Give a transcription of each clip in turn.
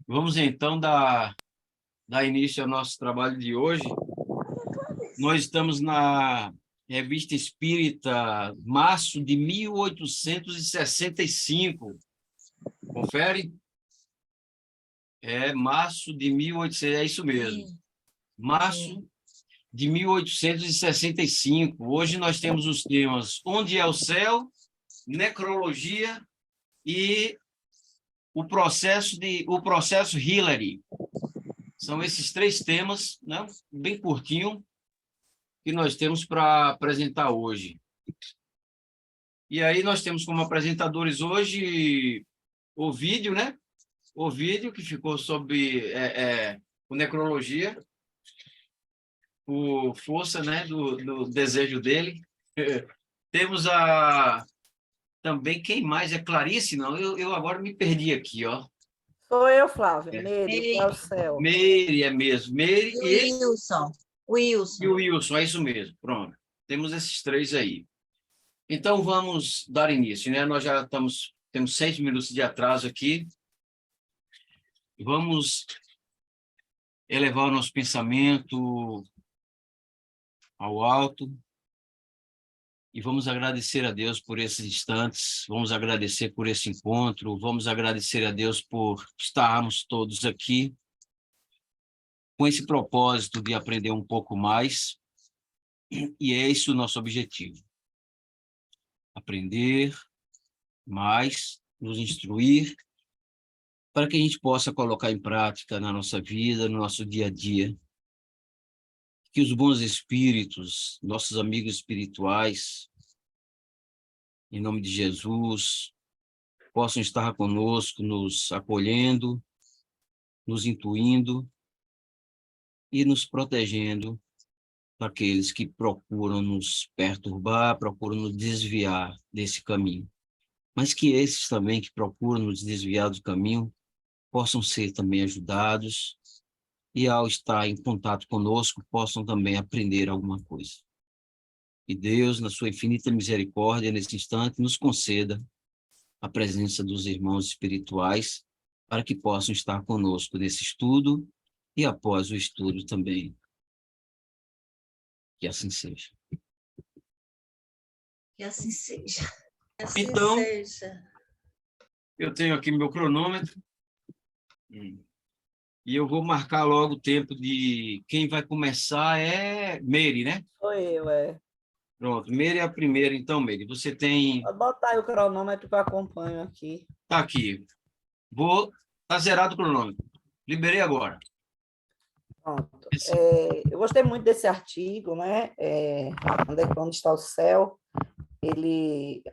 Vamos então dar início ao nosso trabalho de hoje. Nós estamos na Revista Espírita, março de 1865. Confere? É março de 1800, é isso mesmo. Março de 1865. Hoje nós temos os temas Onde é o Céu, Necrologia e o processo Hillary. São esses três temas, né, bem curtinho, que nós temos para apresentar hoje. E aí nós temos como apresentadores hoje o vídeo, né? O vídeo que ficou sob o Necrologia, por força, né, do desejo dele. Temos também, quem mais? É Clarice? Não, eu agora me perdi aqui, ó. Sou eu, Flávia. Meire. Meire, é o céu. Meire, é mesmo. Meire e Wilson. E o Wilson, é isso mesmo. Pronto. Temos esses três aí. Então, vamos dar início, né? Nós já temos 6 minutos de atraso aqui. Vamos elevar o nosso pensamento ao alto e vamos agradecer a Deus por esses instantes, vamos agradecer por esse encontro, vamos agradecer a Deus por estarmos todos aqui com esse propósito de aprender um pouco mais, e é esse o nosso objetivo. Aprender mais, nos instruir, para que a gente possa colocar em prática na nossa vida, no nosso dia a dia. Que os bons espíritos, nossos amigos espirituais, em nome de Jesus, possam estar conosco, nos acolhendo, nos intuindo e nos protegendo daqueles que procuram nos perturbar, procuram nos desviar desse caminho. Mas que esses também que procuram nos desviar do caminho possam ser também ajudados e, ao estar em contato conosco, possam também aprender alguma coisa. E Deus, na sua infinita misericórdia, nesse instante, nos conceda a presença dos irmãos espirituais para que possam estar conosco nesse estudo e após o estudo também. Que assim seja. Que assim seja. Que assim Então, seja. eu tenho aqui meu cronômetro e eu vou marcar logo o tempo de quem vai começar é Meire, né? Sou eu, é. Pronto, Meire é a primeira, então, Meire. Você tem... Pode botar aí o cronômetro que eu acompanho aqui. Tá aqui. Tá zerado o cronômetro. Liberei agora. Pronto. Eu gostei muito desse artigo, né? Onde está o céu?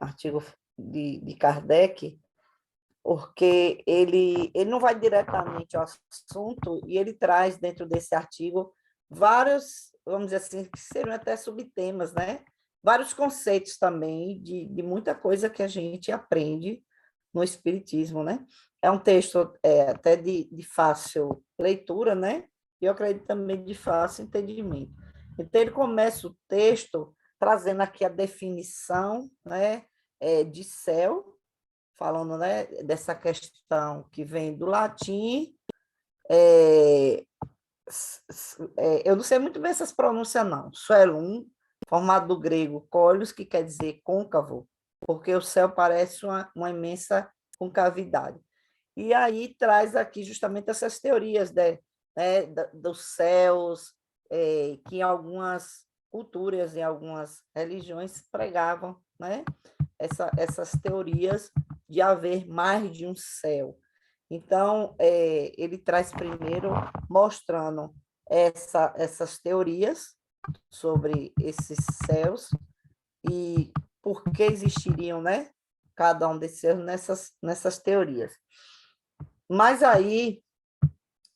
Artigo de Kardec, porque ele não vai diretamente ao assunto e ele traz dentro desse artigo vários, vamos dizer assim, que seriam até subtemas, né? Vários conceitos também de muita coisa que a gente aprende no Espiritismo, né? É um texto até de fácil leitura, né? E eu acredito também de fácil entendimento. Então, ele começa o texto trazendo aqui a definição, né, de céu, falando, né, dessa questão que vem do latim. Eu não sei muito bem essas pronúncias, não. Suelum, formado do grego colios, que quer dizer côncavo, porque o céu parece uma imensa concavidade. E aí traz aqui justamente essas teorias dos céus, que em algumas culturas, em algumas religiões, pregavam, né? Essas teorias de haver mais de um céu. Então, ele traz primeiro mostrando essas teorias sobre esses céus e por que existiriam, né, cada um desses céus nessas teorias. Mas aí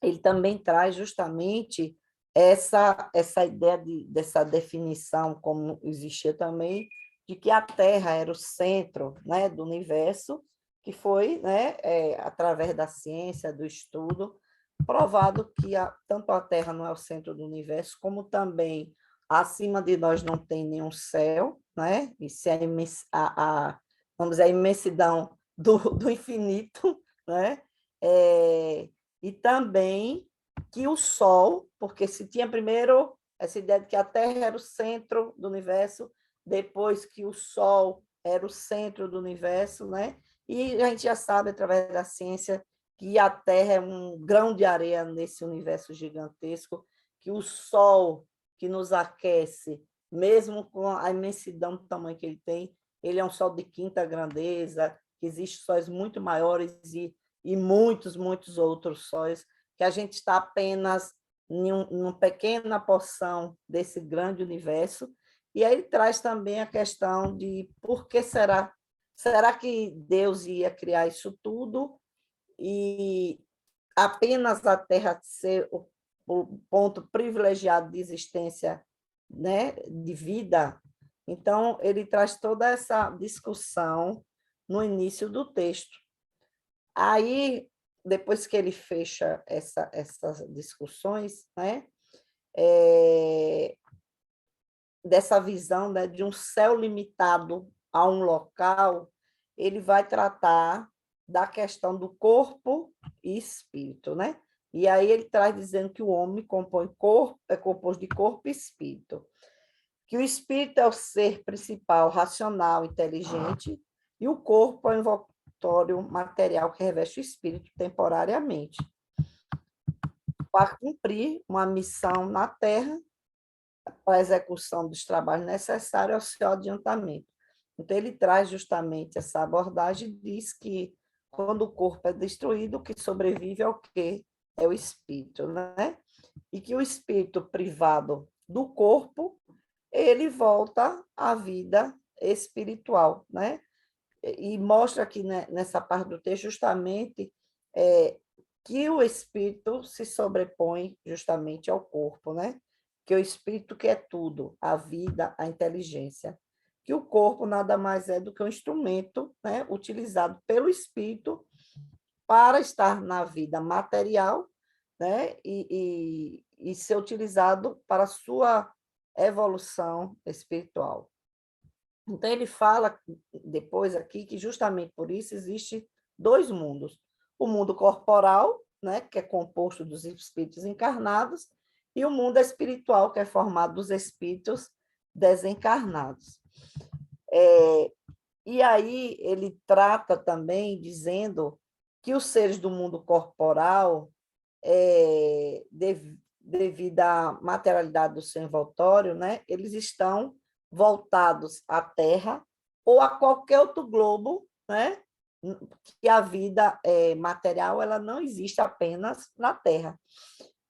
ele também traz justamente essa ideia dessa definição, como existia também, de que a Terra era o centro, né, do universo, que foi, né, através da ciência, do estudo, provado que tanto a Terra não é o centro do universo, como também acima de nós não tem nenhum céu, né? E se vamos dizer, a imensidão do infinito, né? e também que o Sol, porque se tinha primeiro essa ideia de que a Terra era o centro do universo, depois que o Sol era o centro do universo, né? E a gente já sabe, através da ciência, que a Terra é um grão de areia nesse universo gigantesco, que o Sol que nos aquece, mesmo com a imensidão do tamanho que ele é um Sol de quinta grandeza, que existem sóis muito maiores e muitos, muitos outros sóis, que a gente está apenas em uma pequena porção desse grande universo. E aí ele traz também a questão de por que será? Será que Deus ia criar isso tudo e apenas a Terra ser o ponto privilegiado de existência, né, de vida? Então, ele traz toda essa discussão no início do texto. Aí, depois que ele fecha essas discussões, né, dessa visão, né, de um céu limitado a um local, ele vai tratar da questão do corpo e espírito, né? E aí ele traz dizendo que o homem é composto de corpo e espírito, que o espírito é o ser principal, racional, inteligente, e o corpo é o envoltório material que reveste o espírito temporariamente, para cumprir uma missão na Terra, para a execução dos trabalhos necessários ao seu adiantamento. Então, ele traz justamente essa abordagem e diz que, quando o corpo é destruído, o que sobrevive é o quê? É o espírito, né? E que o espírito privado do corpo, ele volta à vida espiritual, né? E mostra aqui, né, nessa parte do texto justamente que o espírito se sobrepõe justamente ao corpo, né? Que o espírito que é tudo, a vida, a inteligência. Que o corpo nada mais é do que um instrumento, né, utilizado pelo espírito para estar na vida material, né, e ser utilizado para a sua evolução espiritual. Então, ele fala depois aqui que, justamente por isso, existe dois mundos. O mundo corporal, né, que é composto dos espíritos encarnados, e o mundo espiritual, que é formado dos espíritos desencarnados. E aí ele trata também dizendo que os seres do mundo corporal, devido à materialidade do seu envoltório, né, eles estão voltados à Terra ou a qualquer outro globo, né, que a vida material ela não existe apenas na Terra.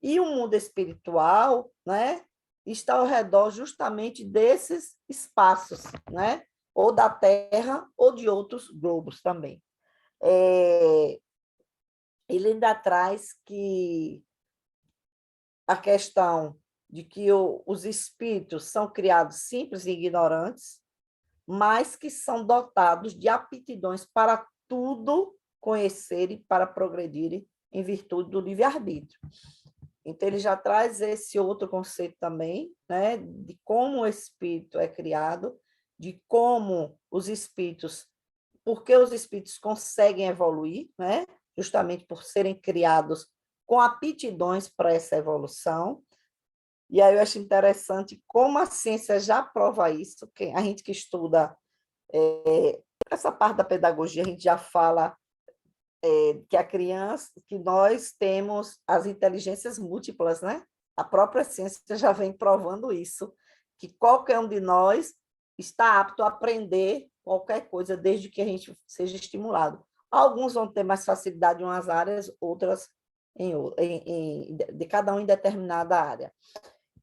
E o mundo espiritual, né, está ao redor justamente desses espaços, né, ou da Terra ou de outros globos também. Ele ainda traz que a questão de que os espíritos são criados simples e ignorantes, mas que são dotados de aptidões para tudo conhecer e para progredirem em virtude do livre-arbítrio. Então, ele já traz esse outro conceito também, né, de como o espírito é criado, de como os espíritos, porque os espíritos conseguem evoluir, né, justamente por serem criados com aptidões para essa evolução. E aí eu acho interessante como a ciência já prova isso, que a gente que estuda essa parte da pedagogia, a gente já fala que a criança, que nós temos as inteligências múltiplas, né? A própria ciência já vem provando isso, que qualquer um de nós está apto a aprender qualquer coisa, desde que a gente seja estimulado. Alguns vão ter mais facilidade em umas áreas, outras de cada um em determinada área.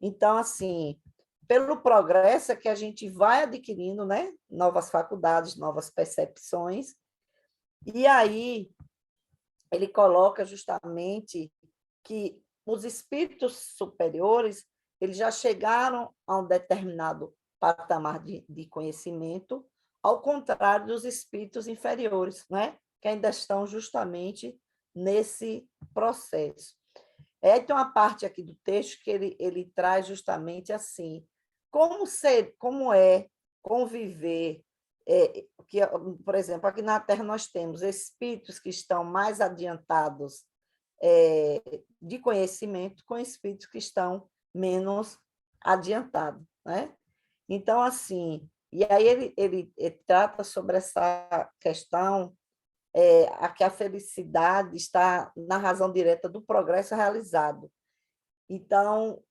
Então, assim, pelo progresso é que a gente vai adquirindo, né, novas faculdades, novas percepções, e aí ele coloca justamente que os espíritos superiores eles já chegaram a um determinado patamar de conhecimento, ao contrário dos espíritos inferiores, né, que ainda estão justamente nesse processo. Tem uma parte aqui do texto que ele traz justamente assim, como é conviver, que, por exemplo, aqui na Terra nós temos espíritos que estão mais adiantados de conhecimento com espíritos que estão menos adiantados, né? Então, assim, e aí ele trata sobre essa questão a que a felicidade está na razão direta do progresso realizado. Então,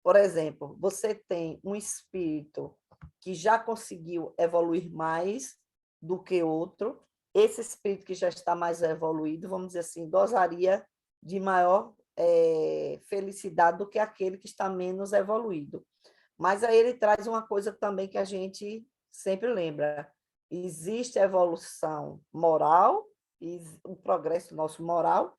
por exemplo, você tem um espírito que já conseguiu evoluir mais do que outro, esse espírito que já está mais evoluído, vamos dizer assim, gozaria de maior felicidade do que aquele que está menos evoluído. Mas aí ele traz uma coisa também que a gente sempre lembra: existe a evolução moral, e o progresso nosso moral,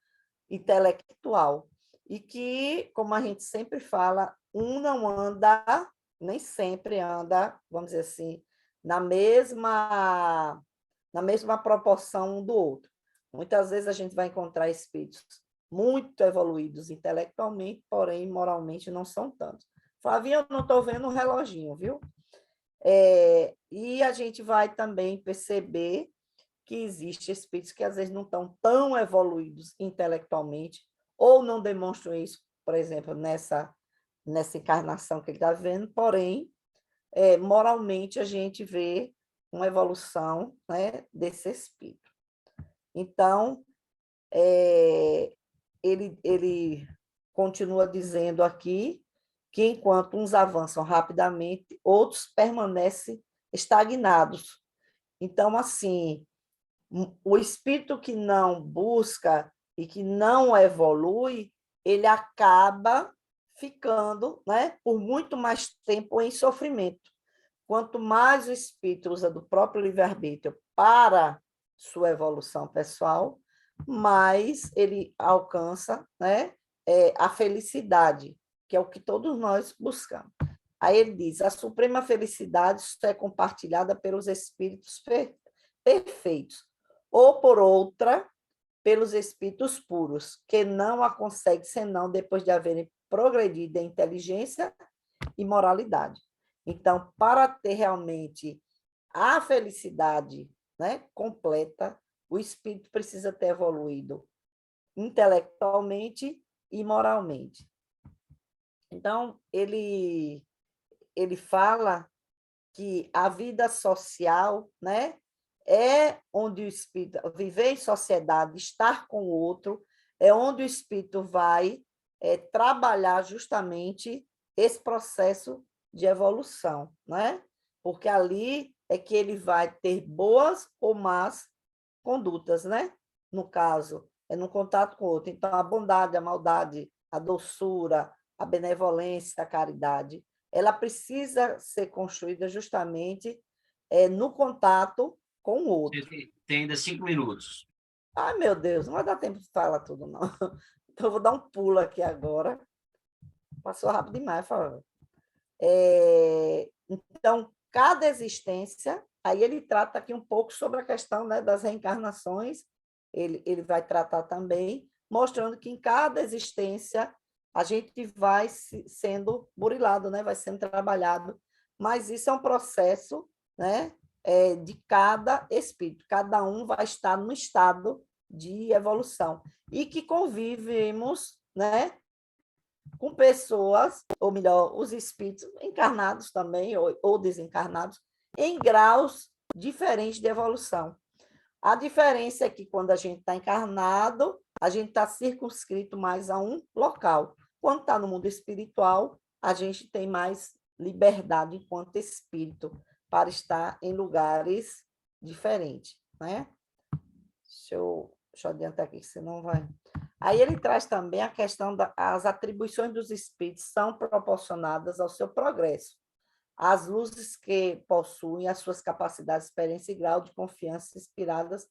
intelectual, e que, como a gente sempre fala, um não anda, nem sempre anda, vamos dizer assim, na mesma proporção um do outro. Muitas vezes a gente vai encontrar espíritos muito evoluídos intelectualmente, porém moralmente não são tantos. Flavinha, eu não estou vendo um reloginho, viu? E a gente vai também perceber que existem espíritos que às vezes não estão tão evoluídos intelectualmente, ou não demonstram isso, por exemplo, nessa encarnação que ele está vendo, porém, moralmente a gente vê uma evolução, né, desse espírito. Então, ele continua dizendo aqui que enquanto uns avançam rapidamente, outros permanecem estagnados. Então, assim, o espírito que não busca e que não evolui, ele acaba ficando, né, por muito mais tempo em sofrimento. Quanto mais o espírito usa do próprio livre-arbítrio para sua evolução pessoal, mais ele alcança, né, a felicidade, que é o que todos nós buscamos. Aí ele diz: a suprema felicidade é compartilhada pelos espíritos perfeitos, ou por outra, pelos espíritos puros, que não a conseguem senão depois de haverem progredido em inteligência e moralidade. Então, para ter realmente a felicidade, né, completa, o espírito precisa ter evoluído intelectualmente e moralmente. Então, ele fala que a vida social, né, é onde o espírito, viver em sociedade, estar com o outro, é onde o espírito vai trabalhar justamente esse processo de evolução, né? Porque ali é que ele vai ter boas ou más condutas, né? No caso, é no contato com o outro. Então, a bondade, a maldade, a doçura, a benevolência, a caridade, ela precisa ser construída justamente no contato com o outro. Você tem ainda 5 minutos. Ai, meu Deus, não vai dar tempo de falar tudo, não. Então, eu vou dar um pulo aqui agora. Passou rápido demais, falando. Então, cada existência, aí ele trata aqui um pouco sobre a questão, né, das reencarnações, ele vai tratar também, mostrando que em cada existência a gente vai sendo burilado, né, vai sendo trabalhado, mas isso é um processo, né, de cada espírito, cada um vai estar no estado de evolução, e que convivemos, né, com pessoas, ou melhor, os espíritos encarnados também, ou desencarnados, em graus diferentes de evolução. A diferença é que quando a gente está encarnado, a gente está circunscrito mais a um local. Quando está no mundo espiritual, a gente tem mais liberdade enquanto espírito para estar em lugares diferentes, né? Deixa eu adiantar aqui, que senão vai... Aí ele traz também a questão das atribuições dos espíritos são proporcionadas ao seu progresso. As luzes que possuem as suas capacidades, experiência e grau de confiança inspiradas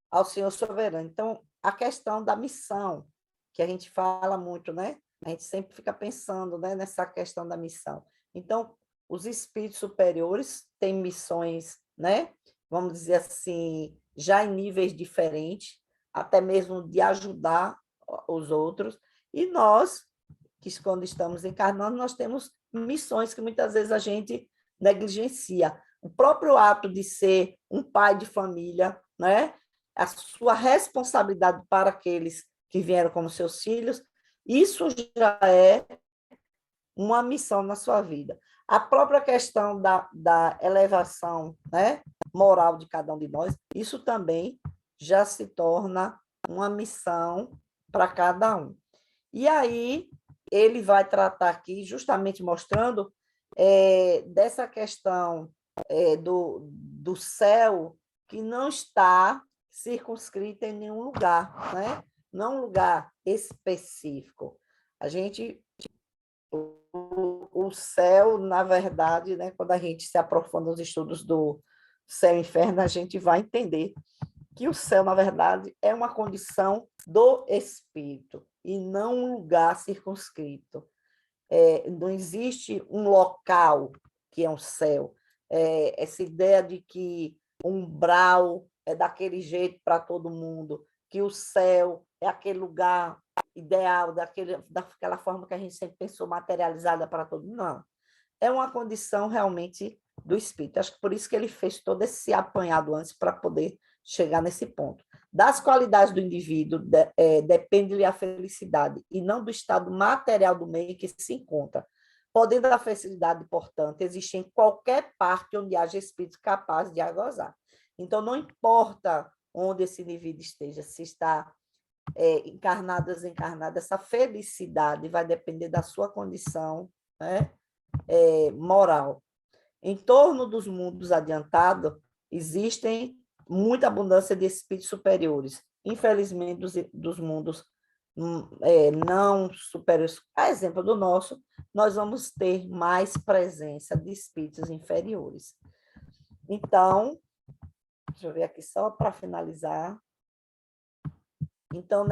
ao Senhor soberano. Então, a questão da missão, que a gente fala muito, né? A gente sempre fica pensando, né, nessa questão da missão. Então, os espíritos superiores têm missões, né? Vamos dizer assim, já em níveis diferentes, até mesmo de ajudar os outros. E nós, que quando estamos encarnando, nós temos missões que muitas vezes a gente negligencia. O próprio ato de ser um pai de família, né? A sua responsabilidade para aqueles que vieram como seus filhos, isso já é uma missão na sua vida. A própria questão da elevação, né, moral de cada um de nós, isso também já se torna uma missão para cada um. E aí, ele vai tratar aqui, justamente mostrando dessa questão do céu, que não está circunscrita em nenhum lugar, né? Não um lugar específico. A gente, o céu, na verdade, né, quando a gente se aprofunda nos estudos do céu e inferno, a gente vai entender que o céu, na verdade, é uma condição do espírito e não um lugar circunscrito. Não existe um local que é um céu. Essa ideia de que o umbral é daquele jeito para todo mundo, que o céu é aquele lugar ideal, daquela forma que a gente sempre pensou, materializada para todo mundo. Não. É uma condição realmente do espírito. Acho que por isso que ele fez todo esse apanhado antes para poder chegar nesse ponto. Das qualidades do indivíduo depende-lhe a felicidade, e não do estado material do meio em que se encontra. Podendo a felicidade, portanto, existir em qualquer parte onde haja espíritos capazes de a gozar. Então, não importa onde esse indivíduo esteja, se está encarnado ou desencarnado, essa felicidade vai depender da sua condição, né, moral. Em torno dos mundos adiantados, existem muita abundância de espíritos superiores. Infelizmente, dos mundos não superiores, a exemplo do nosso, nós vamos ter mais presença de espíritos inferiores. Então, deixa eu ver aqui só para finalizar. Então,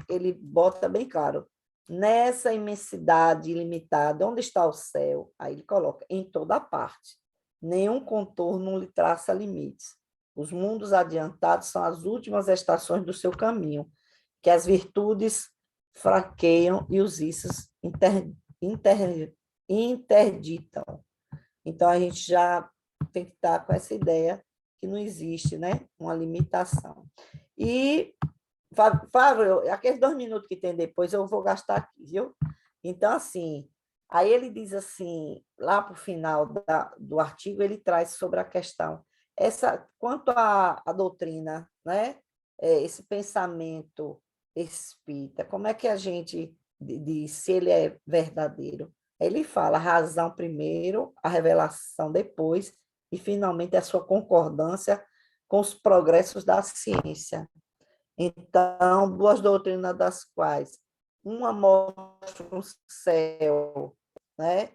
ele bota bem claro, nessa imensidade ilimitada, onde está o céu? Aí ele coloca, em toda parte. Nenhum contorno lhe traça limites. Os mundos adiantados são as últimas estações do seu caminho, que as virtudes fraqueiam e os vícios interditam. Então, a gente já tem que estar com essa ideia que não existe, né, uma limitação. E, Fábio, aqueles 2 minutos que tem depois, eu vou gastar aqui, viu? Então, assim, aí ele diz assim, lá para o final do artigo, ele traz sobre a questão, quanto à doutrina, né? Esse pensamento espírita, como é que a gente diz se ele é verdadeiro? Ele fala a razão primeiro, a revelação depois, e finalmente a sua concordância com os progressos da ciência. Então, 2 doutrinas das quais uma mostra um céu, né,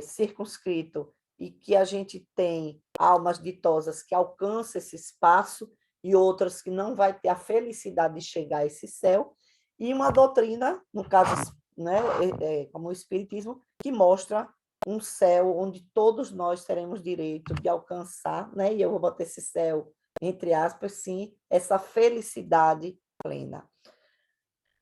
circunscrito, e que a gente tem almas ditosas que alcançam esse espaço e outras que não vai ter a felicidade de chegar a esse céu, e uma doutrina, no caso, né, como o Espiritismo, que mostra um céu onde todos nós teremos direito de alcançar, né, e eu vou botar esse céu entre aspas, sim, essa felicidade plena.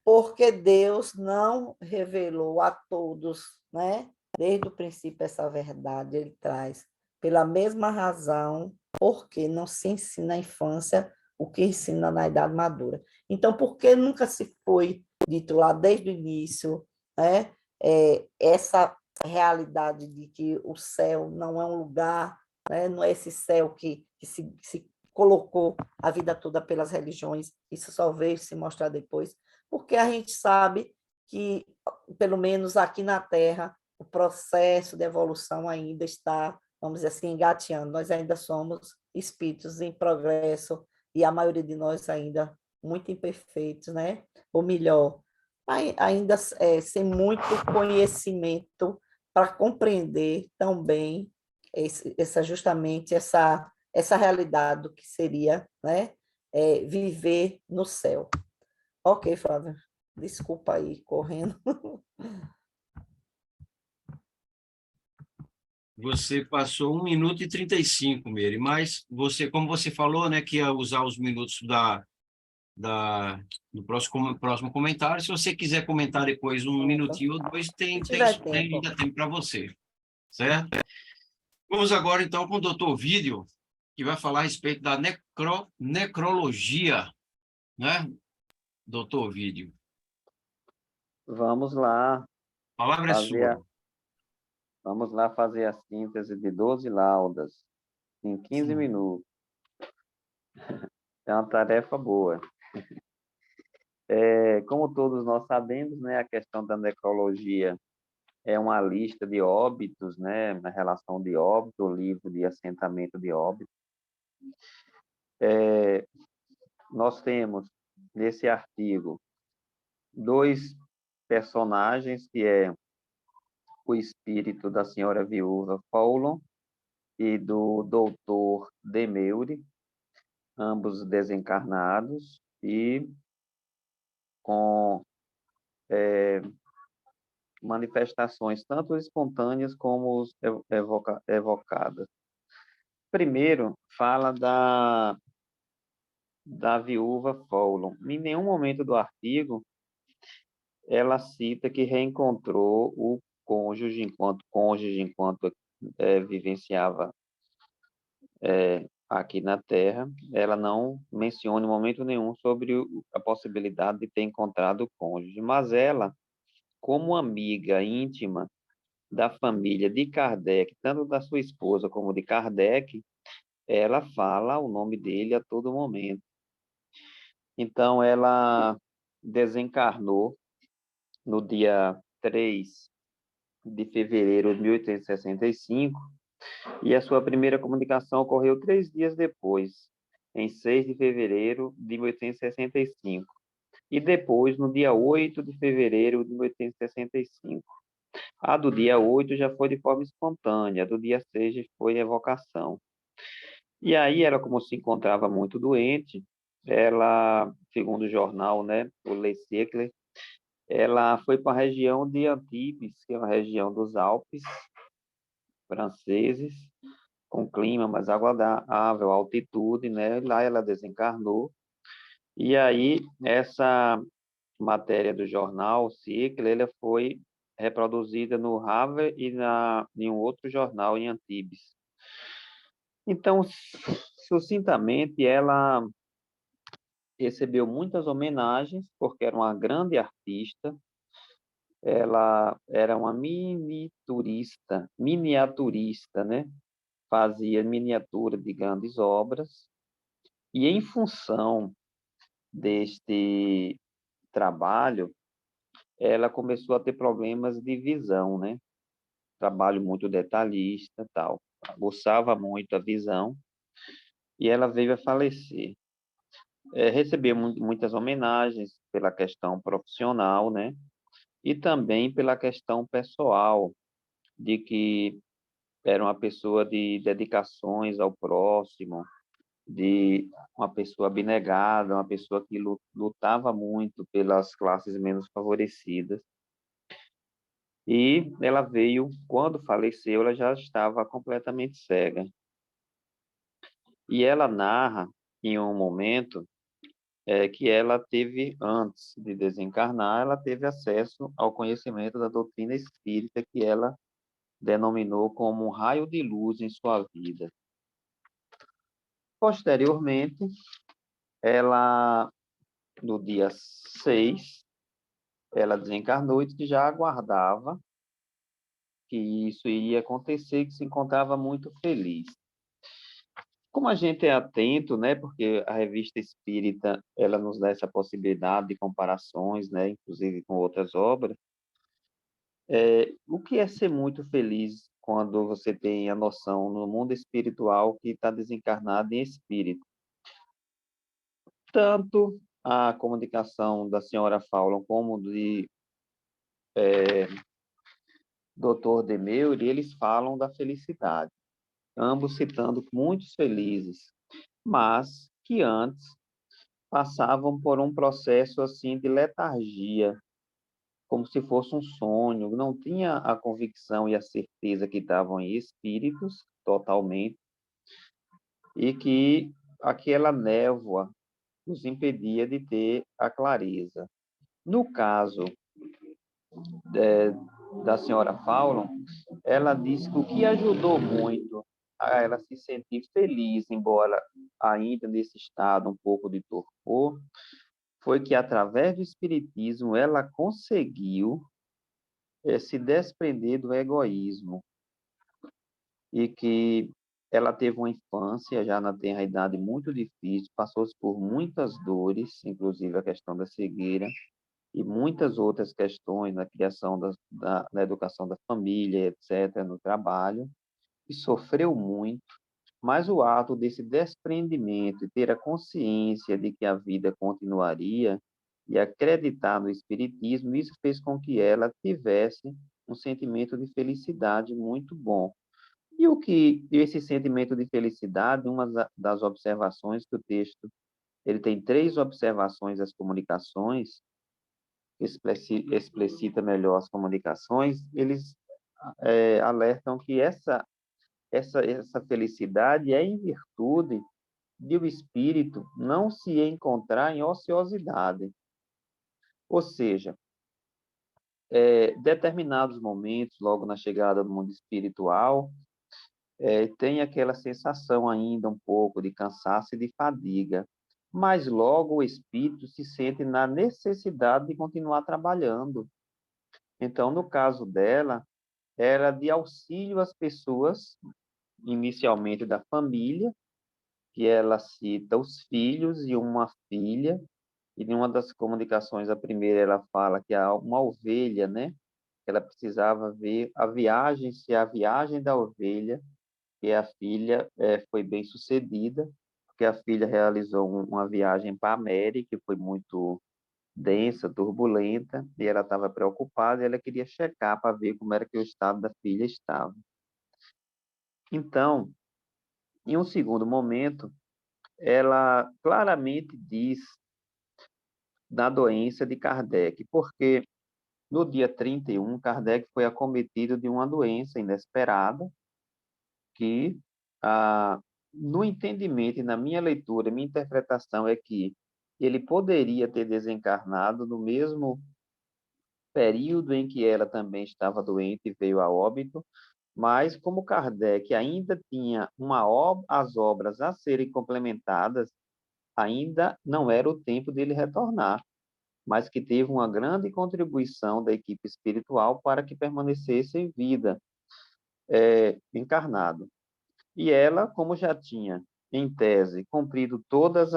Porque Deus não revelou a todos, né? Desde o princípio, essa verdade ele traz. Pela mesma razão, porque não se ensina na infância o que ensina na idade madura. Então, por que nunca se foi dito lá desde o início, né? Essa realidade de que o céu não é um lugar, né? Não é esse céu que se colocou a vida toda pelas religiões, isso só veio se mostrar depois, porque a gente sabe que, pelo menos aqui na Terra, o processo de evolução ainda está, vamos dizer assim, engateando. Nós ainda somos espíritos em progresso e a maioria de nós ainda muito imperfeitos, né? Ou melhor, ainda sem muito conhecimento para compreender tão bem justamente essa realidade do que seria, né, viver no céu. Ok, Flávia, desculpa aí, correndo. Você passou 1 minuto e 35, Meire, mas você, como você falou, né, que ia usar os minutos do próximo comentário, se você quiser comentar depois 1 minutinho ou 2, Se tiver tempo. ainda tem para você, certo? Vamos agora, então, com o doutor Vídeo, que vai falar a respeito da necrologia, né? doutor Ovídio. Vamos lá A palavra é fazer sua. vamos lá fazer a síntese de 12 laudas em 15 minutos. É uma tarefa boa. Como todos nós sabemos, né, a questão da necrologia é uma lista de óbitos, né, na relação de óbito, o livro de assentamento de óbito. Nós temos, nesse artigo, dois personagens, que é o espírito da senhora viúva Fowlon e do doutor Demeury, ambos desencarnados e com manifestações tanto espontâneas como evocadas. Primeiro, fala da viúva Fowlon. Em nenhum momento do artigo ela cita que reencontrou o cônjuge, enquanto vivenciava aqui na Terra. Ela não menciona em momento nenhum sobre a possibilidade de ter encontrado o cônjuge, mas ela, como amiga íntima da família de Kardec, tanto da sua esposa como de Kardec, ela fala o nome dele a todo momento. Então, ela desencarnou no dia 3 de fevereiro de 1865, e a sua primeira comunicação ocorreu 3 dias depois, em 6 de fevereiro de 1865, e depois, no dia 8 de fevereiro de 1865. A do dia 8 já foi de forma espontânea, a do dia 6 já foi evocação. E aí, ela, como se encontrava muito doente, ela, segundo o jornal, né, o Le Siècle, ela foi para a região de Antibes, que é uma região dos Alpes franceses, com clima mais agradável, altitude, né? Lá ela desencarnou. E aí, essa matéria do jornal Siècle, ela foi reproduzida no Havre e em um outro jornal em Antibes. Então, sucintamente, ela recebeu muitas homenagens, porque era uma grande artista. Ela era uma miniaturista, né? Fazia miniatura de grandes obras, e em função deste trabalho, ela começou a ter problemas de visão, né? Trabalho muito detalhista, tal. Aguçava muito a visão, e ela veio a falecer. Recebeu muitas homenagens pela questão profissional, né? E também pela questão pessoal, de que era uma pessoa de dedicações ao próximo, de uma pessoa abnegada, uma pessoa que lutava muito pelas classes menos favorecidas. E ela veio, quando faleceu, ela já estava completamente cega. E ela narra, em um momento, que ela teve, antes de desencarnar, ela teve acesso ao conhecimento da doutrina espírita, que ela denominou como um raio de luz em sua vida. Posteriormente, ela, no dia 6, ela desencarnou e já aguardava que isso iria acontecer, que se encontrava muito feliz. Como a gente é atento, né, porque a revista espírita, ela nos dá essa possibilidade de comparações, né, inclusive com outras obras, o que é ser muito feliz quando você tem a noção no mundo espiritual que está desencarnado em espírito? Tanto a comunicação da senhora Fowlon como de Dr. Demeury, eles falam da felicidade, ambos citando muitos felizes, mas que antes passavam por um processo assim de letargia, como se fosse um sonho, não tinha a convicção e a certeza que estavam em espíritos totalmente, e que aquela névoa os impedia de ter a clareza. No caso da senhora Fowlon, ela disse que o que ajudou muito a ela se sentir feliz, embora ainda nesse estado um pouco de torpor, foi que, através do espiritismo, ela conseguiu se desprender do egoísmo e que ela teve uma infância já na tenra idade muito difícil, passou por muitas dores, inclusive a questão da cegueira e muitas outras questões na criação na educação da família, etc., no trabalho, e sofreu muito, mas o ato desse desprendimento e ter a consciência de que a vida continuaria e acreditar no espiritismo, isso fez com que ela tivesse um sentimento de felicidade muito bom. E o que esse sentimento de felicidade, uma das observações que o texto, ele tem 3 observações das comunicações, explicita melhor as comunicações, eles alertam que essa felicidade é em virtude de o espírito não se encontrar em ociosidade. Ou seja, determinados momentos, logo na chegada do mundo espiritual, tem aquela sensação ainda um pouco de cansaço e de fadiga, mas logo o espírito se sente na necessidade de continuar trabalhando. Então, no caso dela, era de auxílio às pessoas, inicialmente da família, que ela cita os filhos e uma filha, e em uma das comunicações, a primeira, ela fala que há uma ovelha, né? Ela precisava ver a viagem, se a viagem da ovelha, que a filha foi bem sucedida, porque a filha realizou uma viagem para a América, que foi muito densa, turbulenta, e ela estava preocupada, e ela queria checar para ver como era que o estado da filha estava. Então, em um segundo momento, ela claramente diz da doença de Kardec, porque no dia 31, Kardec foi acometido de uma doença inesperada, que, no entendimento e na minha leitura, minha interpretação é que ele poderia ter desencarnado no mesmo período em que ela também estava doente e veio a óbito, mas como Kardec ainda tinha as obras a serem complementadas, ainda não era o tempo dele retornar, mas que teve uma grande contribuição da equipe espiritual para que permanecesse em vida, encarnado. E ela, como já tinha, em tese, cumprido todas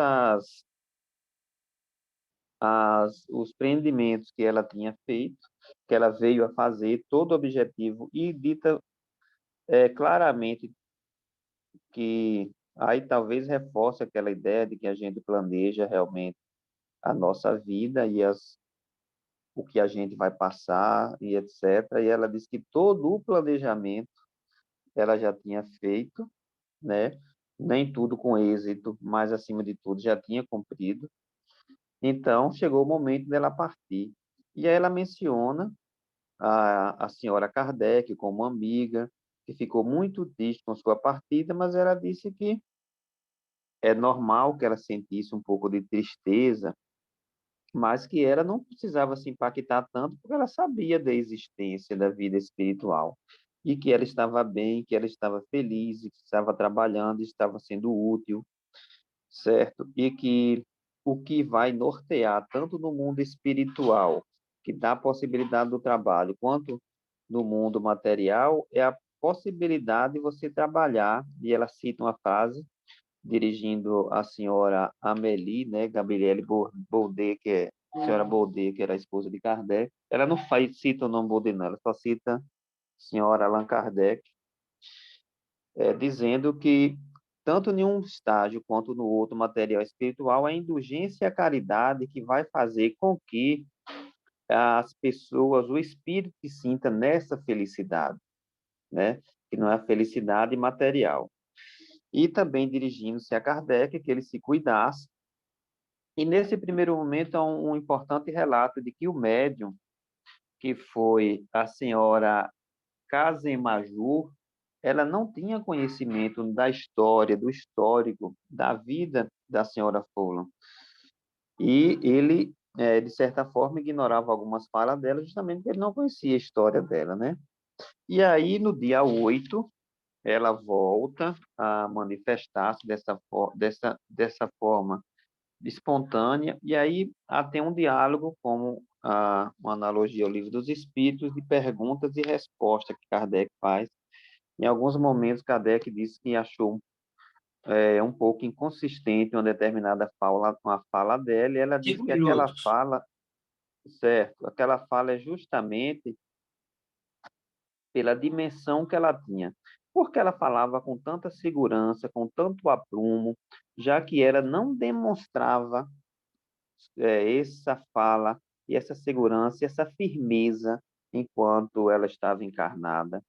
os prendimentos que ela tinha feito, que ela veio a fazer, todo objetivo, e dita claramente que aí talvez reforce aquela ideia de que a gente planeja realmente a nossa vida e o que a gente vai passar e etc. E ela diz que todo o planejamento ela já tinha feito, né? Nem tudo com êxito, mas acima de tudo já tinha cumprido. Então chegou o momento dela partir. E aí ela menciona a senhora Kardec como amiga, que ficou muito triste com sua partida, mas ela disse que é normal que ela sentisse um pouco de tristeza, mas que ela não precisava se impactar tanto, porque ela sabia da existência da vida espiritual, e que ela estava bem, que ela estava feliz, que estava trabalhando, estava sendo útil, certo? E que o que vai nortear, tanto no mundo espiritual, que dá a possibilidade do trabalho, quanto no mundo material, é a possibilidade de você trabalhar, e ela cita uma frase, dirigindo a senhora Amélie, né, Gabriele Baudet, a senhora Baudet, que era a esposa de Kardec. Ela não cita o nome Baudet, não, ela só cita a senhora Allan Kardec, dizendo que tanto em um estágio quanto no outro material espiritual, a indulgência e a caridade que vai fazer com que as pessoas, o espírito se sinta nessa felicidade, né, que não é a felicidade material. E também dirigindo-se a Kardec, que ele se cuidasse. E nesse primeiro momento há um importante relato de que o médium, que foi a senhora Casemajur, ela não tinha conhecimento da história, do histórico, da vida da senhora Folland. E ele, de certa forma, ignorava algumas falas dela, justamente porque ele não conhecia a história dela, né? E aí, no dia 8, ela volta a manifestar-se dessa forma espontânea, e aí há tem um diálogo, como uma analogia ao Livro dos Espíritos, de perguntas e respostas que Kardec faz. Em alguns momentos, Kardec disse que achou um pouco inconsistente uma determinada fala, uma fala dela, e ela disse 5 que aquela minutos. fala, certo, aquela fala é justamente pela dimensão que ela tinha, porque ela falava com tanta segurança, com tanto aprumo, já que ela não demonstrava essa fala e essa segurança e essa firmeza enquanto ela estava encarnada.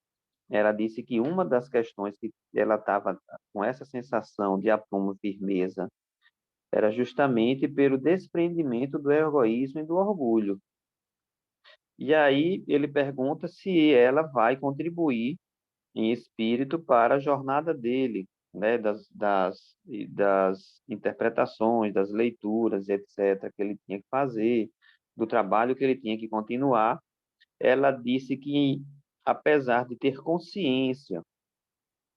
Ela disse que uma das questões que ela estava com essa sensação de aprumo e firmeza era justamente pelo desprendimento do egoísmo e do orgulho. E aí ele pergunta se ela vai contribuir em espírito para a jornada dele, né, das interpretações, das leituras, etc., que ele tinha que fazer, do trabalho que ele tinha que continuar. Ela disse que, apesar de ter consciência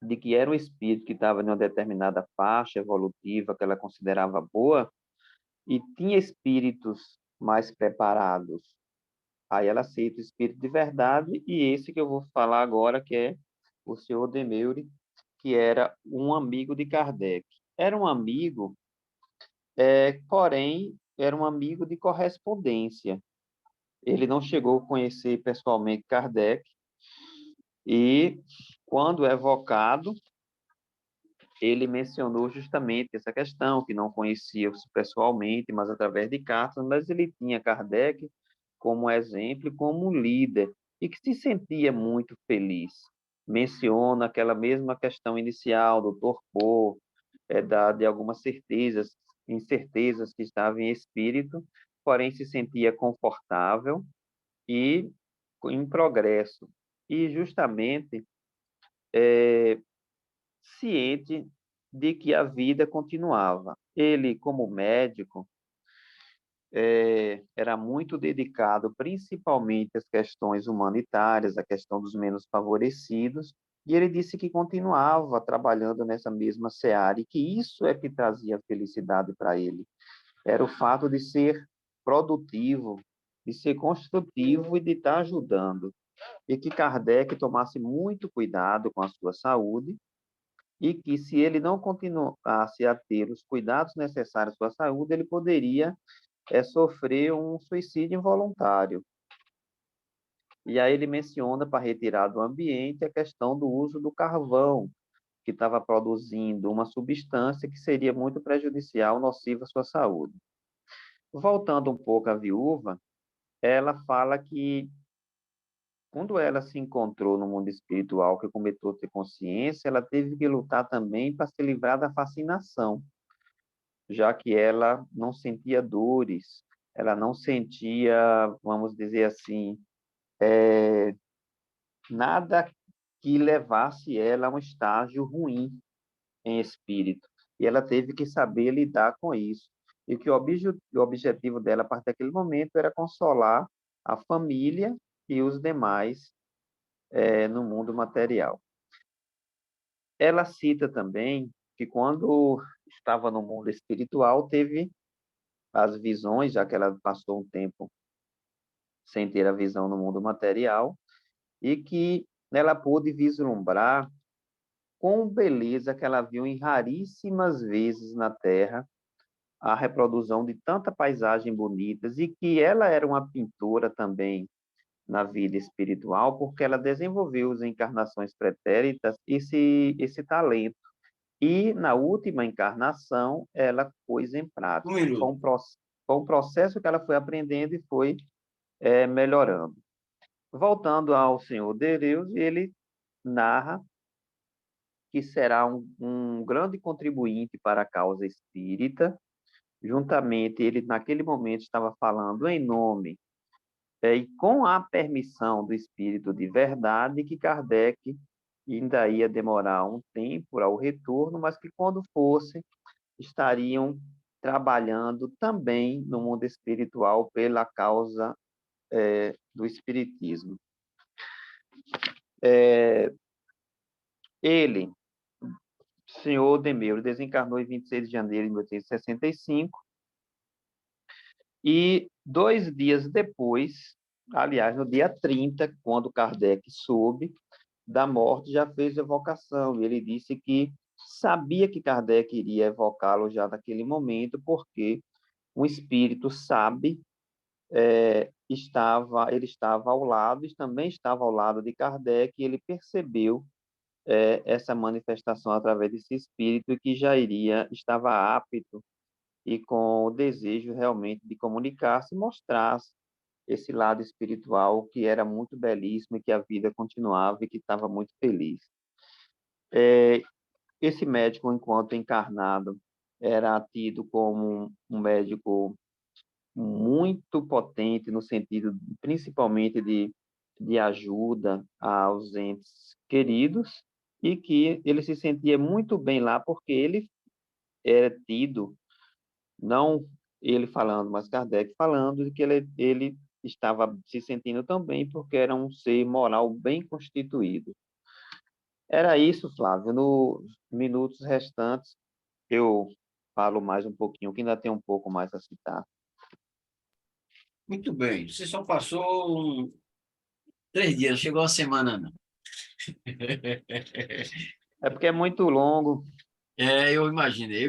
de que era um espírito que estava em uma determinada faixa evolutiva que ela considerava boa, e tinha espíritos mais preparados, aí ela aceita o espírito de verdade, e esse que eu vou falar agora, que é o senhor Demeure, que era um amigo de Kardec. Era um amigo, porém, era um amigo de correspondência. Ele não chegou a conhecer pessoalmente Kardec, e, quando evocado, ele mencionou justamente essa questão, que não conhecia pessoalmente, mas através de cartas, mas ele tinha Kardec como exemplo e como líder, e que se sentia muito feliz. Menciona aquela mesma questão inicial do torpor, de algumas incertezas que estava em espírito, porém se sentia confortável e em progresso. E justamente ciente de que a vida continuava. Ele, como médico, era muito dedicado principalmente às questões humanitárias, à questão dos menos favorecidos, e ele disse que continuava trabalhando nessa mesma seara e que isso é que trazia felicidade para ele. Era o fato de ser produtivo, de ser construtivo e de estar ajudando. E que Kardec tomasse muito cuidado com a sua saúde, e que, se ele não continuasse a ter os cuidados necessários para a saúde, ele poderia sofrer um suicídio involuntário. E aí ele menciona, para retirar do ambiente, a questão do uso do carvão, que estava produzindo uma substância que seria muito prejudicial, nociva à sua saúde. Voltando um pouco à viúva, ela fala que, quando ela se encontrou no mundo espiritual, que começou a ter consciência, ela teve que lutar também para se livrar da fascinação, já que ela não sentia dores, ela não sentia, vamos dizer assim, nada que levasse ela a um estágio ruim em espírito. E ela teve que saber lidar com isso. E que o objetivo dela, a partir daquele momento, era consolar a família e os demais no mundo material. Ela cita também que, quando estava no mundo espiritual, teve as visões, já que ela passou um tempo sem ter a visão no mundo material, e que ela pôde vislumbrar com beleza que ela viu em raríssimas vezes na Terra a reprodução de tanta paisagem bonitas, e que ela era uma pintora também na vida espiritual, porque ela desenvolveu as encarnações pretéritas esse talento. E, na última encarnação, ela pôs em Um prática. minuto. Foi um processo que ela foi aprendendo e foi melhorando. Voltando ao senhor Deus, ele narra que será um grande contribuinte para a causa espírita. Juntamente, ele, naquele momento, estava falando em nome e com a permissão do Espírito de verdade, que Kardec ainda ia demorar um tempo ao retorno, mas que, quando fosse, estariam trabalhando também no mundo espiritual pela causa do Espiritismo. Ele, senhor Demeuro, desencarnou em 26 de janeiro de 1865, E 2 dias depois, aliás, no dia 30, quando Kardec soube da morte, já fez evocação. Ele disse que sabia que Kardec iria evocá-lo já naquele momento, porque um espírito sabe, ele estava ao lado, e também estava ao lado de Kardec, e ele percebeu essa manifestação através desse espírito que já estava apto e com o desejo realmente de comunicar-se e mostrar esse lado espiritual que era muito belíssimo e que a vida continuava e que estava muito feliz. Esse médico, enquanto encarnado, era tido como um médico muito potente no sentido, principalmente, de ajuda aos entes queridos, e que ele se sentia muito bem lá porque ele era tido, não ele falando, mas Kardec falando, de que ele estava se sentindo tão bem porque era um ser moral bem constituído. Era isso, Flávio. Nos minutos restantes, eu falo mais um pouquinho, que ainda tem um pouco mais a citar. Muito bem. Você só passou 3 dias, não chegou a semana, não. É porque é muito longo. Eu imaginei.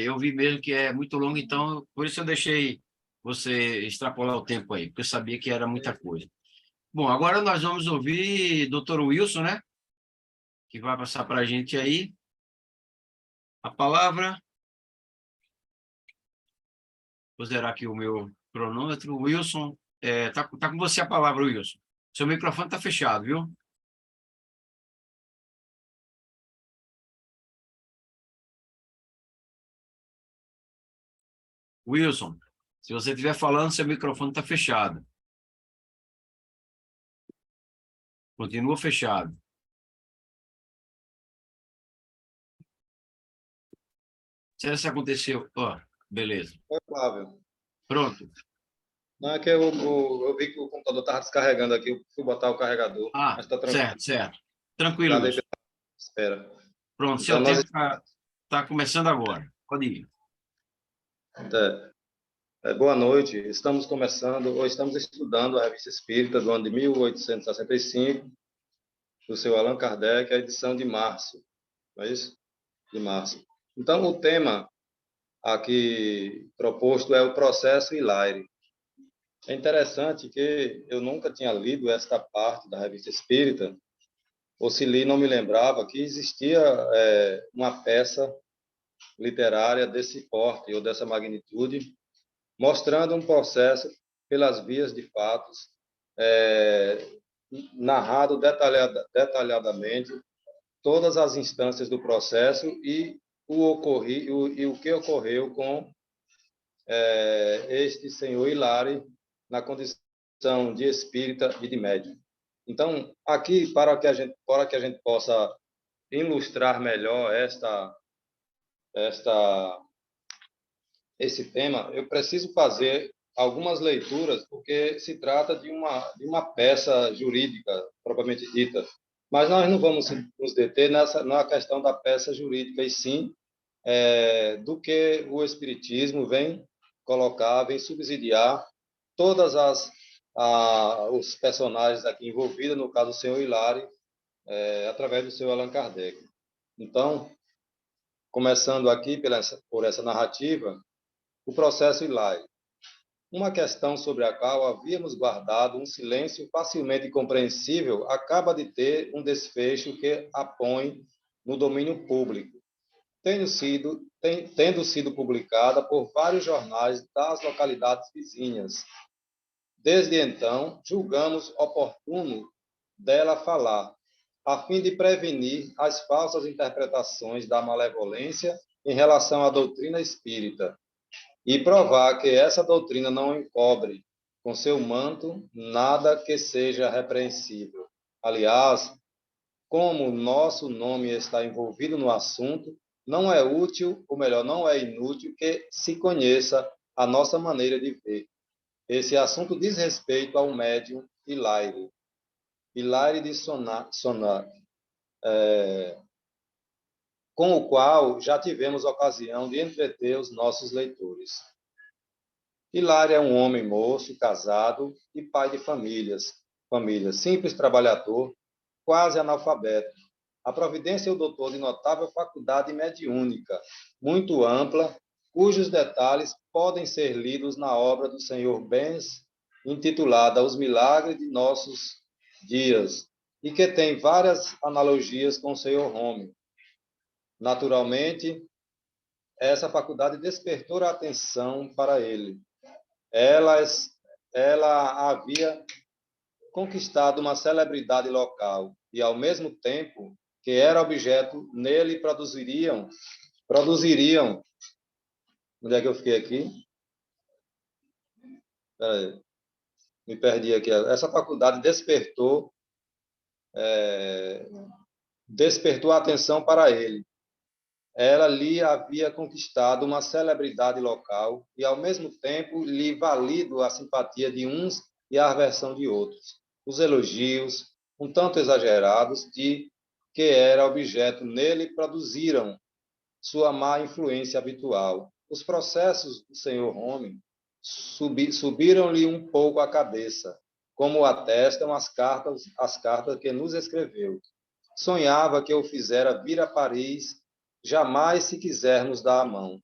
Eu vi mesmo que é muito longo, então por isso eu deixei você extrapolar o tempo aí, porque eu sabia que era muita coisa. Bom, agora nós vamos ouvir Dr. Wilson, né? Que vai passar para a gente aí a palavra. Vou zerar aqui o meu cronômetro. Wilson, tá com você a palavra, Wilson. Seu microfone está fechado, viu? Wilson, se você estiver falando, seu microfone está fechado. Continua fechado. Será que isso aconteceu? Ó, beleza. Oi, Flávio. Pronto. Não, é que eu vi que o computador estava descarregando aqui, eu fui botar o carregador, Ah, mas está tranquilo. certo. Tranquilo, Obrigado aí Wilson. pela espera. Pronto, Então, seu tempo está começando agora. Pode ir. boa noite. Estamos começando, ou estamos estudando a Revista Espírita do ano de 1865, do seu Allan Kardec, a edição de março. Não é isso? De março. Então, o tema aqui proposto é o processo Hilário. É interessante que eu nunca tinha lido esta parte da Revista Espírita, ou se li, não me lembrava que existia uma peça literária desse porte ou dessa magnitude, mostrando um processo pelas vias de fatos, narrado detalhadamente todas as instâncias do processo e o que ocorreu com este senhor Hilari na condição de espírita e de médium. Então, aqui, para que a gente possa ilustrar melhor esse tema, eu preciso fazer algumas leituras, porque se trata de uma peça jurídica, propriamente dita. Mas nós não vamos nos deter na questão da peça jurídica, e sim do que o Espiritismo vem colocar, vem subsidiar todas os personagens aqui envolvidos, no caso o senhor Hilari, através do seu Allan Kardec. Então, começando aqui por essa narrativa, o processo Hilari. Uma questão sobre a qual havíamos guardado um silêncio facilmente compreensível acaba de ter um desfecho que a põe no domínio público, tendo sido publicada por vários jornais das localidades vizinhas. Desde então, julgamos oportuno dela falar, a fim de prevenir as falsas interpretações da malevolência em relação à doutrina espírita e provar que essa doutrina não encobre com seu manto nada que seja repreensível. Aliás, como o nosso nome está envolvido no assunto, não é útil, ou melhor, não é inútil que se conheça a nossa maneira de ver. Esse assunto diz respeito ao médium Hilário de Sonar, com o qual já tivemos ocasião de entreter os nossos leitores. Hilário é um homem moço, casado e pai de família, simples trabalhador, quase analfabeto. A providência é o doutor de notável faculdade mediúnica, muito ampla, cujos detalhes podem ser lidos na obra do Senhor Benz, intitulada Os Milagres de Nossos Dias, e que tem várias analogias com o Senhor Home. Naturalmente, essa faculdade despertou a atenção para ele. Ela havia conquistado uma celebridade local e, ao mesmo tempo que era objeto, nele produziriam. Onde é que eu fiquei aqui? Me perdi aqui. Essa faculdade despertou a atenção para ele. Ela lhe havia conquistado uma celebridade local e, ao mesmo tempo, lhe valido a simpatia de uns e a aversão de outros. Os elogios, um tanto exagerados, de que era objeto nele produziram sua má influência habitual. Os processos do senhor Home subiram-lhe um pouco a cabeça, como atestam as cartas que nos escreveu. Sonhava que o fizera vir a Paris, jamais se quisermos dar a mão.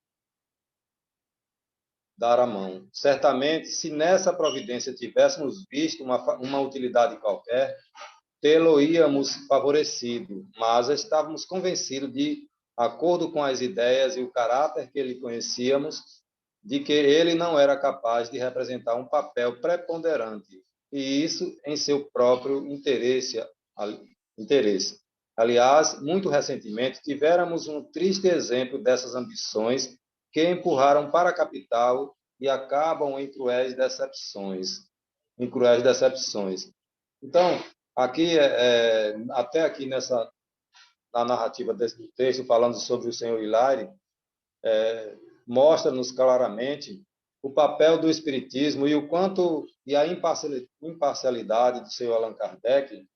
Certamente, se nessa providência tivéssemos visto uma utilidade qualquer, tê-lo-íamos favorecido, mas estávamos convencidos de acordo com as ideias e o caráter que lhe conhecíamos, de que ele não era capaz de representar um papel preponderante, e isso em seu próprio interesse. Aliás, muito recentemente, tivéramos um triste exemplo dessas ambições que empurraram para a capital e acabam em cruéis decepções. Então, aqui, até aqui na narrativa desse texto, falando sobre o senhor Hilário, mostra-nos claramente o papel do espiritismo e a imparcialidade do senhor Allan Kardec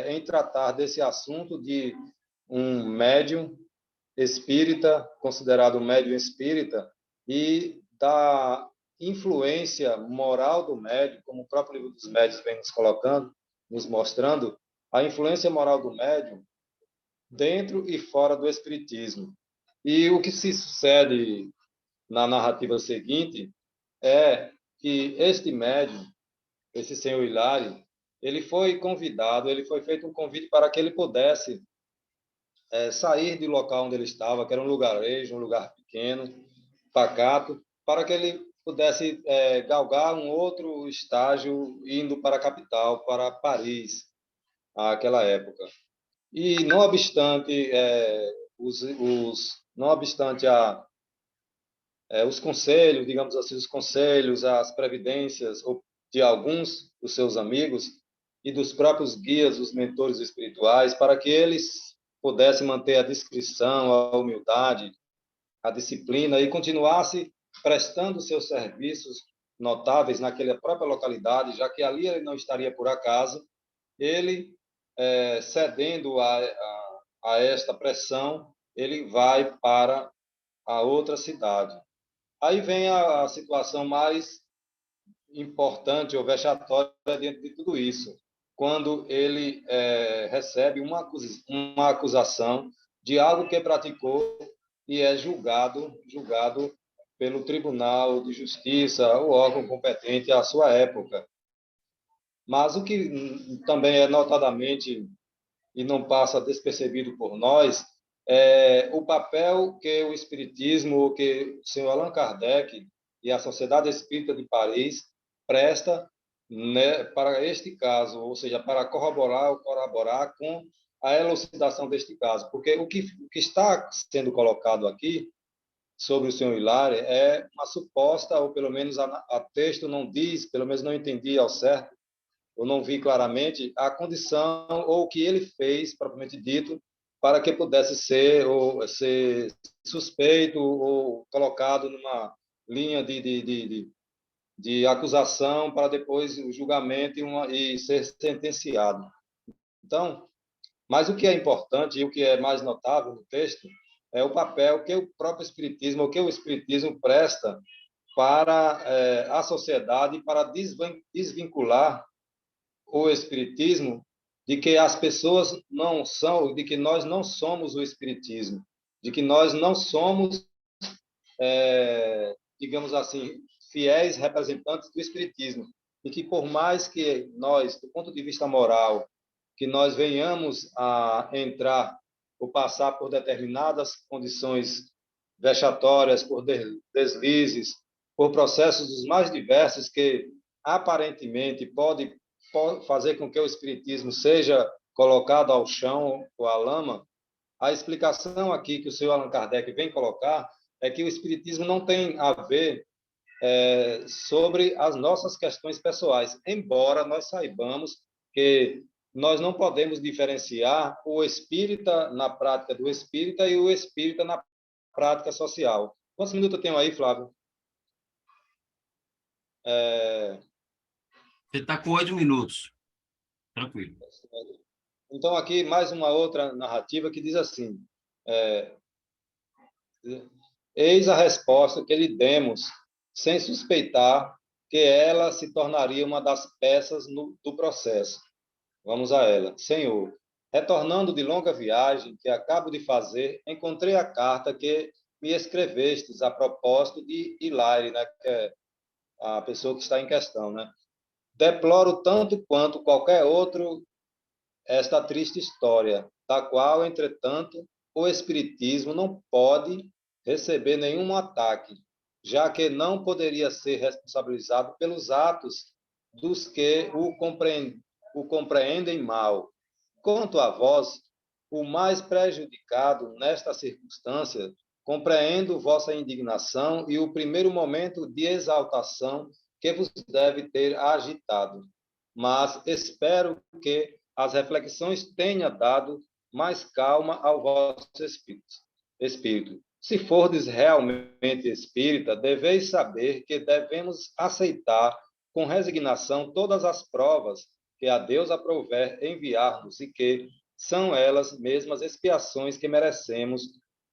em tratar desse assunto de um médium espírita, considerado médium espírita, e da influência moral do médium, como o próprio livro dos médiuns vem nos mostrando, a influência moral do médium dentro e fora do espiritismo. E o que se sucede na narrativa seguinte é que este médium, esse senhor Hilário, ele foi feito um convite para que ele pudesse sair do local onde ele estava, que era um lugarejo, um lugar pequeno, pacato, para que ele pudesse galgar um outro estágio indo para a capital, para Paris, àquela época. E não obstante os conselhos, digamos assim, os conselhos, as previdências de alguns dos seus amigos e dos próprios guias, os mentores espirituais, para que eles pudessem manter a discrição, a humildade, a disciplina e continuasse prestando seus serviços notáveis naquela própria localidade, já que ali ele não estaria por acaso, ele, cedendo a esta pressão, ele vai para a outra cidade. Aí vem a situação mais importante ou vexatória dentro de tudo isso, quando ele recebe uma acusação de algo que praticou e é julgado pelo Tribunal de Justiça, o órgão competente à sua época. Mas o que também é notadamente e não passa despercebido por nós é o papel que o Espiritismo, que o senhor Allan Kardec e a Sociedade Espírita de Paris presta, né, para este caso, ou seja, para colaborar com a elucidação deste caso. Porque o que está sendo colocado aqui sobre o senhor Hilário é uma suposta, ou pelo menos a texto não diz, pelo menos não entendi ao certo, eu não vi claramente a condição ou o que ele fez, propriamente dito, para que pudesse ser suspeito ou colocado numa linha de acusação para depois o julgamento e ser sentenciado. Então, mas o que é importante e o que é mais notável no texto é o papel que o próprio Espiritismo, ou que o Espiritismo presta para a sociedade, para desvincular o espiritismo de que as pessoas não são, de que nós não somos o espiritismo, de que nós não somos, digamos assim, fiéis representantes do espiritismo, e que por mais que nós, do ponto de vista moral, que nós venhamos a entrar ou passar por determinadas condições vexatórias, por deslizes, por processos dos mais diversos que aparentemente pode fazer com que o espiritismo seja colocado ao chão ou à lama, a explicação aqui que o senhor Allan Kardec vem colocar é que o espiritismo não tem a ver sobre as nossas questões pessoais, embora nós saibamos que nós não podemos diferenciar o espírita na prática do espírita e o espírita na prática social. Quantos minutos eu tenho aí, Flávio? Você está com 8 minutos. Tranquilo. Então, aqui, mais uma outra narrativa que diz assim, eis a resposta que lhe demos, sem suspeitar que ela se tornaria uma das peças do processo. Vamos a ela. Senhor, retornando de longa viagem que acabo de fazer, encontrei a carta que me escrevestes a propósito de Hilário, né, que é a pessoa que está em questão, né? Deploro tanto quanto qualquer outro esta triste história, da qual, entretanto, o Espiritismo não pode receber nenhum ataque, já que não poderia ser responsabilizado pelos atos dos que o compreendem mal. Quanto a vós, o mais prejudicado nesta circunstância, compreendo vossa indignação e o primeiro momento de exaltação que vos deve ter agitado, mas espero que as reflexões tenham dado mais calma ao vosso espírito. Se fordes realmente espírita, deveis saber que devemos aceitar com resignação todas as provas que a Deus aprouver enviar-nos e que são elas mesmas expiações que merecemos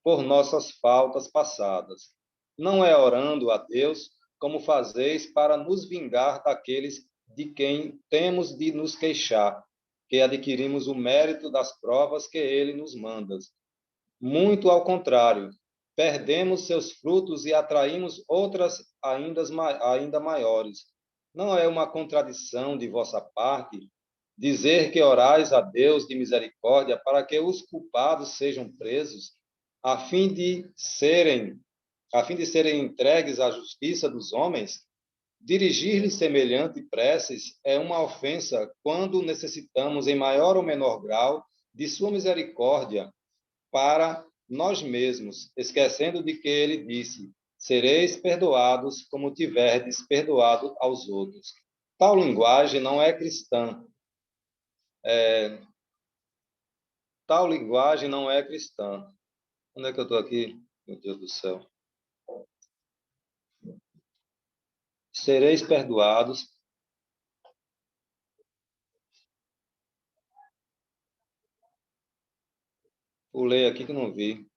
por nossas faltas passadas. Não é orando a Deus como fazeis para nos vingar daqueles de quem temos de nos queixar, que adquirimos o mérito das provas que ele nos manda. Muito ao contrário, perdemos seus frutos e atraímos outras ainda maiores. Não é uma contradição de vossa parte dizer que orais a Deus de misericórdia para que os culpados sejam presos, a fim de serem entregues à justiça dos homens? Dirigir-lhe semelhante preces é uma ofensa quando necessitamos, em maior ou menor grau, de sua misericórdia para nós mesmos, esquecendo de que ele disse: sereis perdoados como tiverdes perdoado aos outros. Tal linguagem não é cristã. Tal linguagem não é cristã. Onde é que eu estou aqui? Meu Deus do céu. Sereis perdoados. Pulei aqui que não vi.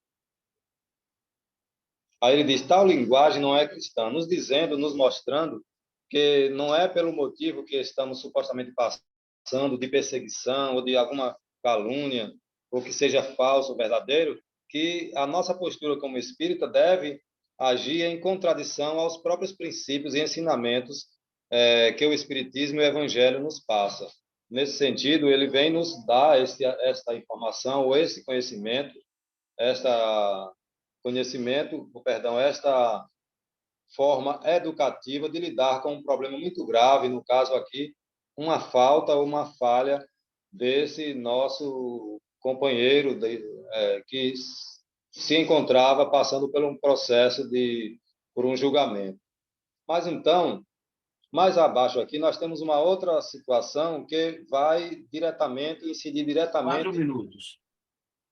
Aí ele diz, tal linguagem não é cristã, nos dizendo, nos mostrando que não é pelo motivo que estamos supostamente passando de perseguição ou de alguma calúnia, ou que seja falso ou verdadeiro, que a nossa postura como espírita deve agir em contradição aos próprios princípios e ensinamentos que o Espiritismo e o Evangelho nos passa. Nesse sentido, ele vem nos dar esta informação, ou esse conhecimento, esta forma educativa de lidar com um problema muito grave, no caso aqui, uma falta ou uma falha desse nosso companheiro que se encontrava passando por um processo por um julgamento. Mas então, mais abaixo aqui, nós temos uma outra situação que vai incidir diretamente... 4 minutos.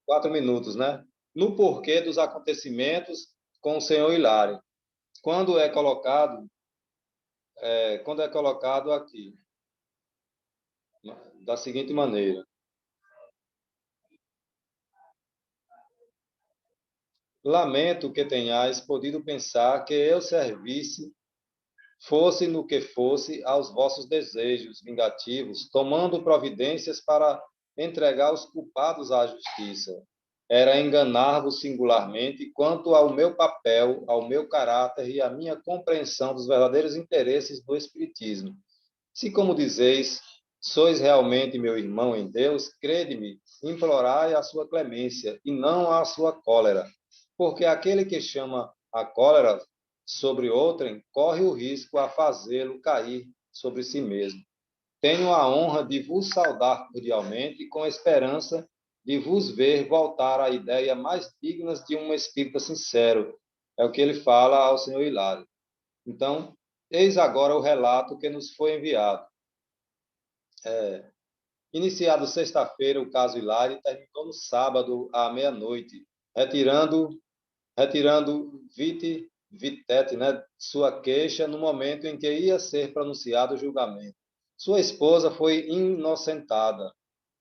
4 minutos, né? No porquê dos acontecimentos com o senhor Hilário. Quando é colocado aqui, da seguinte maneira: lamento que tenhais podido pensar que eu servisse fosse no que fosse, aos vossos desejos vingativos, tomando providências para entregar os culpados à justiça. Era enganar-vos singularmente quanto ao meu papel, ao meu caráter e à minha compreensão dos verdadeiros interesses do Espiritismo. Se, como dizeis, sois realmente meu irmão em Deus, crede-me, implorai a sua clemência e não a sua cólera, porque aquele que chama a cólera sobre outrem corre o risco a fazê-lo cair sobre si mesmo. Tenho a honra de vos saudar cordialmente, com esperança de vos ver voltar à ideia mais digna de um espírita sincero. É o que ele fala ao senhor Hilário. Então, eis agora o relato que nos foi enviado. Iniciado sexta-feira o caso Hilário, terminou no sábado à meia-noite, retirando vitete, né, sua queixa no momento em que ia ser pronunciado o julgamento. Sua esposa foi inocentada.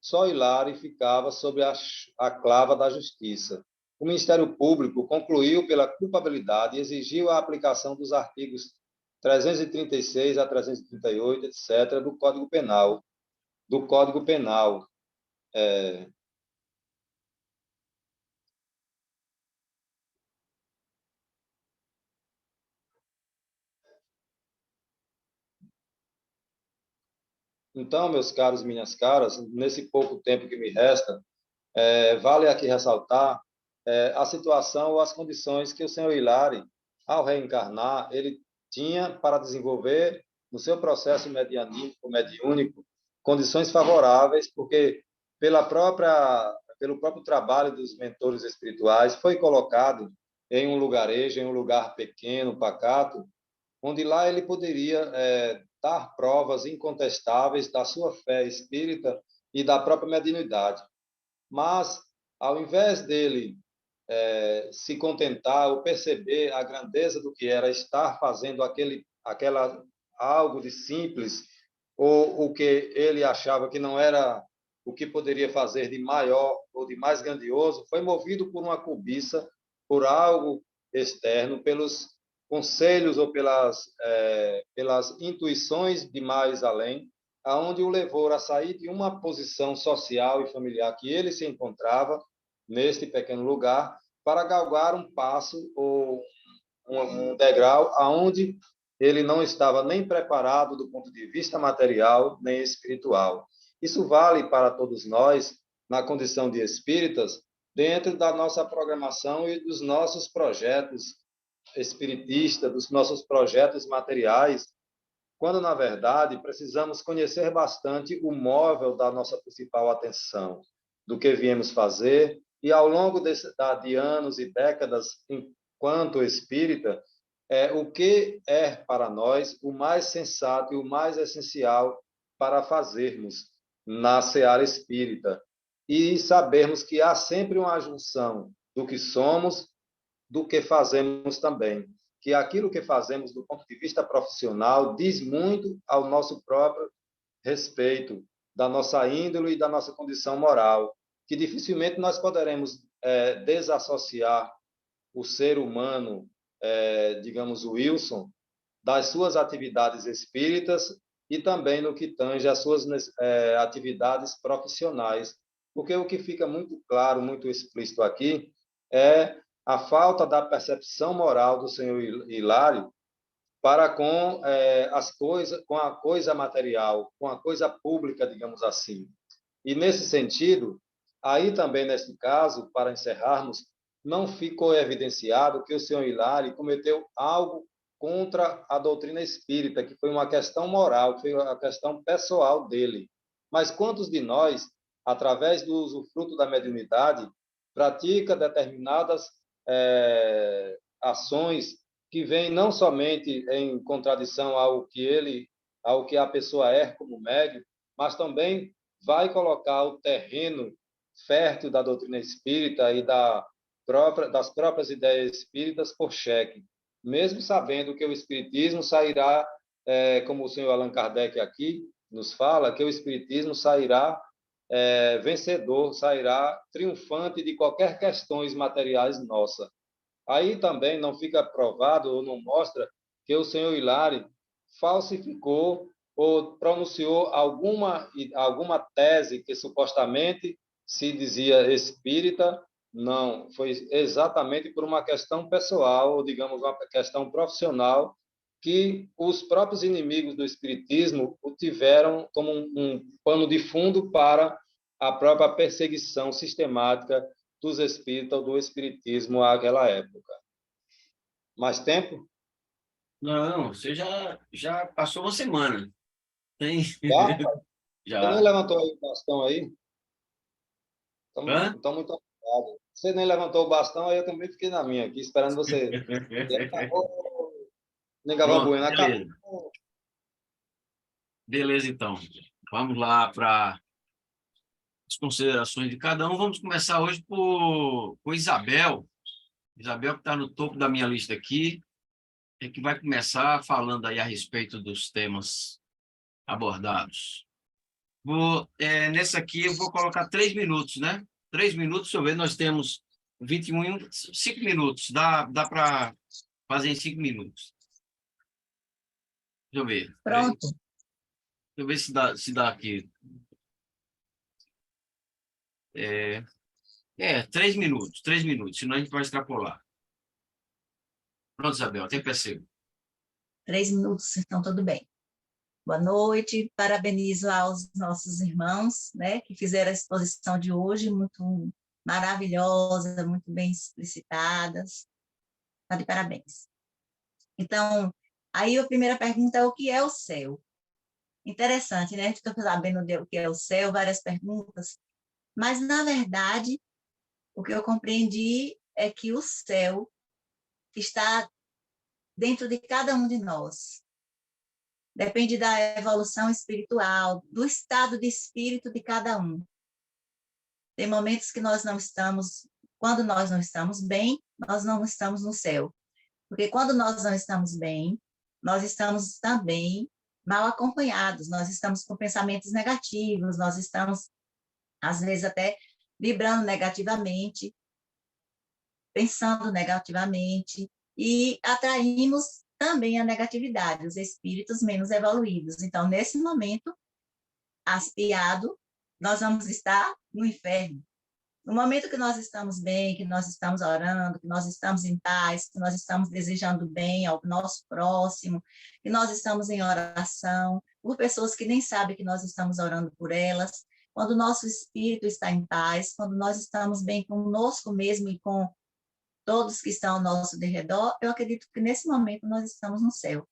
Só Hilário ficava sob a clava da justiça. O Ministério Público concluiu pela culpabilidade e exigiu a aplicação dos artigos 336 a 338, etc., do Código Penal. Então, meus caros e minhas caras, nesse pouco tempo que me resta, vale aqui ressaltar a situação ou as condições que o senhor Hilário, ao reencarnar, ele tinha para desenvolver no seu processo mediúnico condições favoráveis, porque pelo próprio trabalho dos mentores espirituais, foi colocado em um lugarejo, em um lugar pequeno, pacato, onde lá ele poderia dar provas incontestáveis da sua fé espírita e da própria mediunidade. Mas, ao invés dele se contentar ou perceber a grandeza do que era estar fazendo algo de simples, ou o que ele achava que não era o que poderia fazer de maior ou de mais grandioso, foi movido por uma cobiça, por algo externo, pelos conselhos ou pelas intuições de mais além, aonde o levou a sair de uma posição social e familiar que ele se encontrava neste pequeno lugar para galgar um passo ou um degrau aonde ele não estava nem preparado do ponto de vista material nem espiritual. Isso vale para todos nós na condição de espíritas dentro da nossa programação e dos nossos projetos espiritistas, dos nossos projetos materiais, quando, na verdade, precisamos conhecer bastante o móvel da nossa principal atenção, do que viemos fazer, e ao longo de anos e décadas, enquanto espírita, o que é para nós o mais sensato e o mais essencial para fazermos na seara espírita. E sabermos que há sempre uma junção do que somos, do que fazemos também. Que aquilo que fazemos do ponto de vista profissional diz muito ao nosso próprio respeito, da nossa índole e da nossa condição moral, que dificilmente nós poderemos desassociar o ser humano, digamos, o Wilson, das suas atividades espíritas e também no que tange às suas atividades profissionais. Porque o que fica muito claro, muito explícito aqui, é a falta da percepção moral do senhor Hilário para com com a coisa material, com a coisa pública, digamos assim. E nesse sentido, aí também nesse caso, para encerrarmos, não ficou evidenciado que o senhor Hilário cometeu algo contra a doutrina espírita, que foi uma questão moral, que foi uma questão pessoal dele. Mas quantos de nós, através do usufruto da mediunidade, pratica determinadas ações que vêm não somente em contradição ao que a pessoa é como médium, mas também vai colocar o terreno fértil da doutrina espírita e das próprias ideias espíritas por xeque, mesmo sabendo que o espiritismo sairá, como o senhor Allan Kardec aqui nos fala, que o espiritismo sairá vencedor, sairá triunfante de qualquer questões materiais nossa. Aí também não fica provado ou não mostra que o senhor Hilário falsificou ou pronunciou alguma tese que supostamente se dizia espírita. Não, foi exatamente por uma questão pessoal, ou digamos, uma questão profissional, que os próprios inimigos do espiritismo o tiveram como um pano de fundo para a própria perseguição sistemática dos espíritas ou do espiritismo àquela época. Mais tempo? Não, você já passou uma semana. Tem? Já? Você nem Já. levantou aí o bastão aí? Hã? Então muito obrigado. Você nem levantou o bastão, aí eu também fiquei na minha aqui, esperando você. E acabou. Nem Galvão Pronto, Bueno, acabou. beleza. Beleza, então. Vamos lá para as considerações de cada um. Vamos começar hoje por Isabel. Isabel, que está no topo da minha lista aqui, é que vai começar falando aí a respeito dos temas abordados. Nessa aqui, eu vou colocar 3 minutos, né? 3 minutos, deixa eu ver, nós temos 21, 5 minutos. Dá para fazer em 5 minutos. Deixa eu ver. Pronto. Deixa eu ver se dá aqui. 3 minutos, 3 minutos, senão a gente vai extrapolar. Pronto, Isabel, tempo é seu. 3 minutos, então tudo bem. Boa noite, parabenizo aos nossos irmãos, né, que fizeram a exposição de hoje, muito maravilhosa, muito bem explicitadas. Tá de parabéns. Então, aí a primeira pergunta é: o que é o céu? Interessante, né? A gente está sabendo o que é o céu, várias perguntas, mas, na verdade, o que eu compreendi é que o céu está dentro de cada um de nós. Depende da evolução espiritual, do estado de espírito de cada um. Tem momentos que nós não estamos, quando nós não estamos bem, nós não estamos no céu. Porque quando nós não estamos bem, nós estamos também mal acompanhados, nós estamos com pensamentos negativos, nós estamos, às vezes, até vibrando negativamente, pensando negativamente, e atraímos também a negatividade, os espíritos menos evoluídos. Então, nesse momento, hasteado, nós vamos estar no inferno. No momento que nós estamos bem, que nós estamos orando, que nós estamos em paz, que nós estamos desejando bem ao nosso próximo, que nós estamos em oração, por pessoas que nem sabem que nós estamos orando por elas, quando o nosso espírito está em paz, quando nós estamos bem conosco mesmo e com todos que estão ao nosso derredor, eu acredito que nesse momento nós estamos no céu.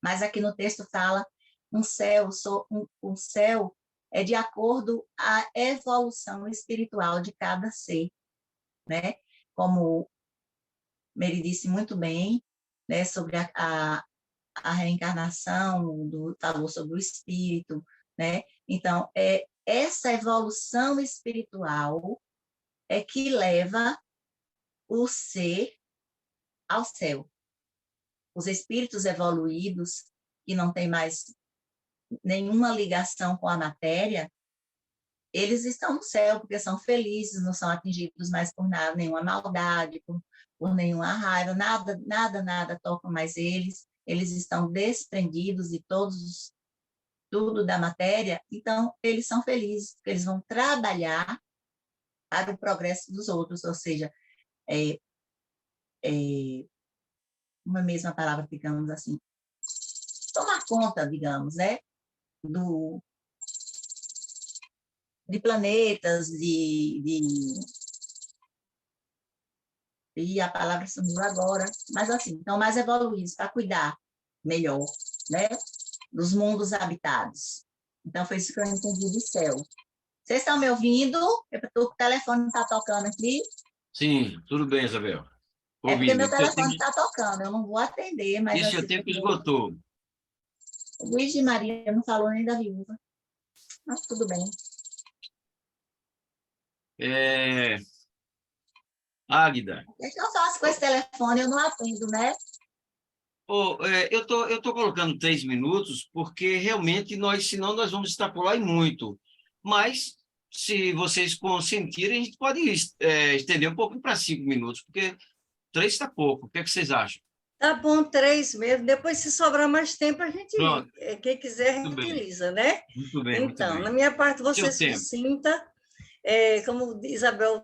Mas aqui no texto fala um céu é de acordo à evolução espiritual de cada ser, né? Como Mary disse muito bem, né, sobre a reencarnação, falou sobre o espírito, né? Então, essa evolução espiritual é que leva o ser ao céu. Os espíritos evoluídos, que não têm mais nenhuma ligação com a matéria, eles estão no céu porque são felizes, não são atingidos mais por nada, nenhuma maldade, por nenhuma raiva, nada toca mais eles estão desprendidos de tudo da matéria, então eles são felizes, porque eles vão trabalhar para o progresso dos outros, ou seja, uma mesma palavra, digamos assim, tomar conta, digamos, né, de planetas, e a palavra sumiu agora, mas assim, estão mais evoluídos para cuidar melhor, né, dos mundos habitados. Então, foi isso que eu entendi de céu. Vocês estão me ouvindo? O telefone está tocando aqui. Sim, tudo bem, Isabel. É porque meu Ouvindo. telefone está tocando, eu não vou atender, mas... Esse assim, o tempo esgotou. o Luiz de Maria não falou nem da viúva. Mas tudo bem. Águida, O que é que eu faço com esse telefone? Eu não atendo, né? eu tô colocando 3 minutos porque realmente senão nós vamos extrapolar e muito. Mas, se vocês consentirem, a gente pode estender um pouco para 5 minutos, porque 3 está pouco. O que é que vocês acham? Tá bom, 3 mesmo. Depois, se sobrar mais tempo, a gente, Pronto. quem quiser, Muito bem. reutiliza, né? Muito bem, muito Então, bem. na minha parte, você Seu tempo. sucinta. Como Isabel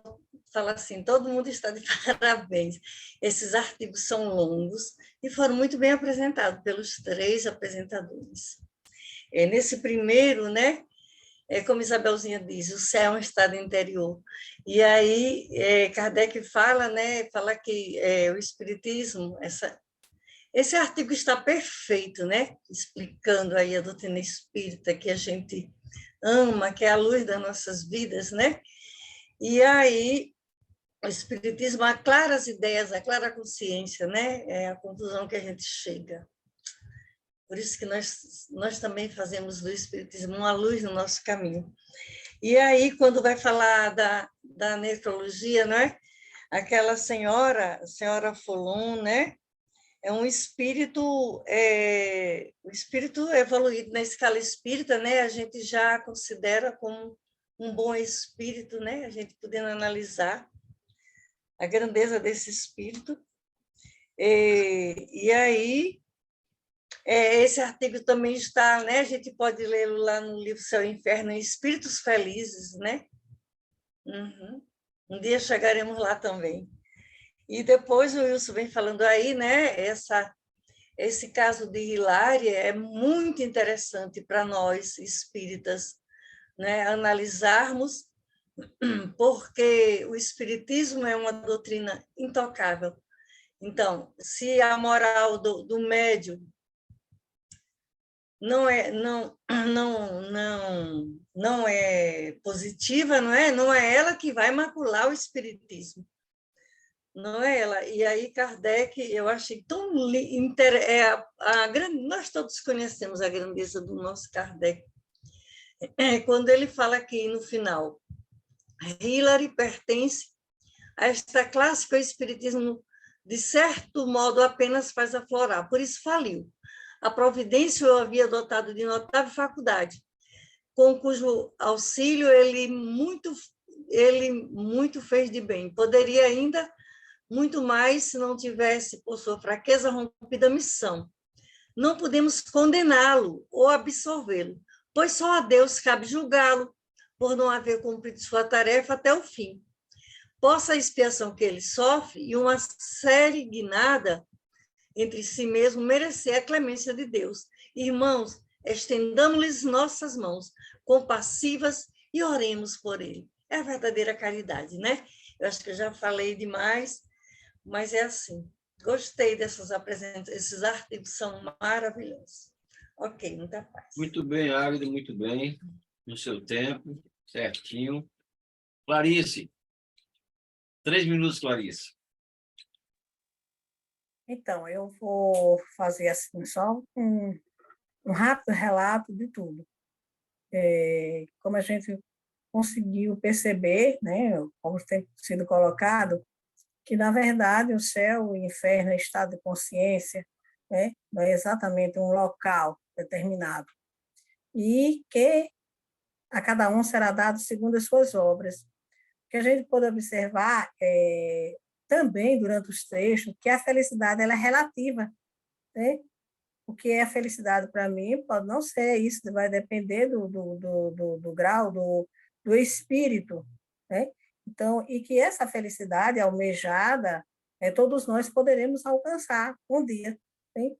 fala assim, todo mundo está de parabéns. Esses artigos são longos e foram muito bem apresentados pelos 3 apresentadores. Nesse primeiro, né, como Isabelzinha diz, o céu é um estado interior. E aí, Kardec fala, né, fala que o Espiritismo, esse artigo está perfeito, né, explicando aí a doutrina espírita que a gente ama, que é a luz das nossas vidas, né? E aí, o Espiritismo aclara as ideias, aclara a consciência, né? É a conclusão que a gente chega. Por isso que nós também fazemos do Espiritismo uma luz no nosso caminho. E aí, quando vai falar da nefrologia, não é? Aquela senhora, a senhora Folon, né? É um espírito, o espírito evoluído na escala espírita, né? A gente já considera como um bom espírito, né? A gente podendo analisar a grandeza desse espírito. E aí, esse artigo também está, né? A gente pode lê-lo lá no livro Céu e Inferno, Espíritos Felizes, né? Uhum. Um dia chegaremos lá também. E depois o Wilson vem falando aí, né? Esse caso de Hilária é muito interessante para nós espíritas, né? Analisarmos, porque o espiritismo é uma doutrina intocável. Então, se a moral do médium não é positiva, não é ela que vai macular o espiritismo. Não é ela. E aí, Kardec, eu achei tão nós todos conhecemos a grandeza do nosso Kardec. Quando ele fala aqui no final, Hilary pertence a esta classe que o espiritismo, de certo modo, apenas faz aflorar, por isso faliu. A providência o havia dotado de notável faculdade, com cujo auxílio ele muito fez de bem. Poderia ainda muito mais se não tivesse, por sua fraqueza, rompido a missão. Não podemos condená-lo ou absolvê-lo, pois só a Deus cabe julgá-lo por não haver cumprido sua tarefa até o fim. Possa a expiação que ele sofre e uma série guinada entre si mesmo merecer a clemência de Deus. Irmãos, estendamos-lhes nossas mãos compassivas e oremos por ele. É a verdadeira caridade, né? Eu acho que eu já falei demais, mas é assim. Gostei dessas apresentações, esses artigos são maravilhosos. Ok, muita paz. Muito bem, Águida, muito bem. No seu tempo, certinho. Clarice, 3 minutos, Clarice. Então, eu vou fazer assim, só um rápido relato de tudo. Como a gente conseguiu perceber, né, como tem sido colocado, que, na verdade, o céu e o inferno é estado de consciência, né, não é exatamente um local determinado, e que a cada um será dado segundo as suas obras. Que a gente pode observar também, durante os trechos, que a felicidade ela é relativa, né? O que é felicidade para mim pode não ser isso, vai depender do grau, do espírito, né? Então, e que essa felicidade almejada, todos nós poderemos alcançar um dia, né?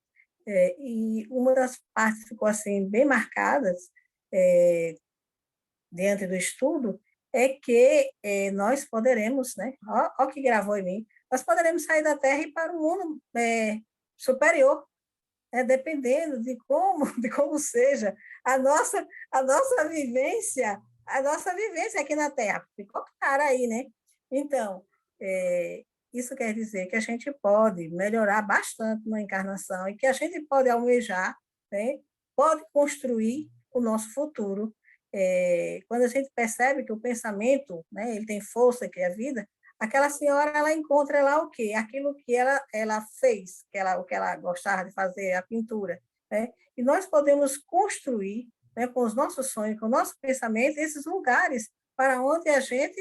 E uma das partes que ficou assim, bem marcadas diante do estudo é que nós poderemos, né? Ó que gravou em mim, nós poderemos sair da Terra e ir para um mundo superior, dependendo de como seja a nossa vivência aqui na Terra. Ficou claro aí, né? Então, isso quer dizer que a gente pode melhorar bastante na encarnação e que a gente pode almejar, né? Pode construir o nosso futuro. Quando a gente percebe que o pensamento, né, ele tem força, que é a vida, aquela senhora, ela encontra lá o quê? Aquilo que ela fez, o que ela gostava de fazer, a pintura, né? E nós podemos construir, né, com os nossos sonhos, com o nosso pensamento, esses lugares para onde a gente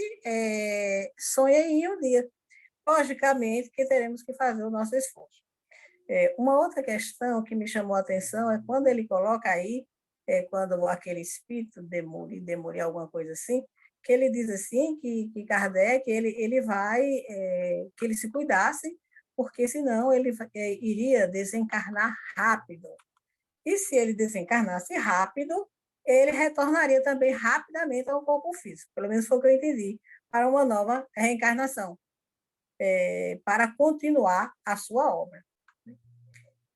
sonha em ir um dia. Logicamente que teremos que fazer o nosso esforço. Uma outra questão que me chamou a atenção é quando ele coloca aí, quando aquele espírito demore alguma coisa assim, que ele diz assim que Kardec ele vai que ele se cuidasse, porque senão ele iria desencarnar rápido. E se ele desencarnasse rápido, ele retornaria também rapidamente ao corpo físico, pelo menos foi o que eu entendi, para uma nova reencarnação, para continuar a sua obra.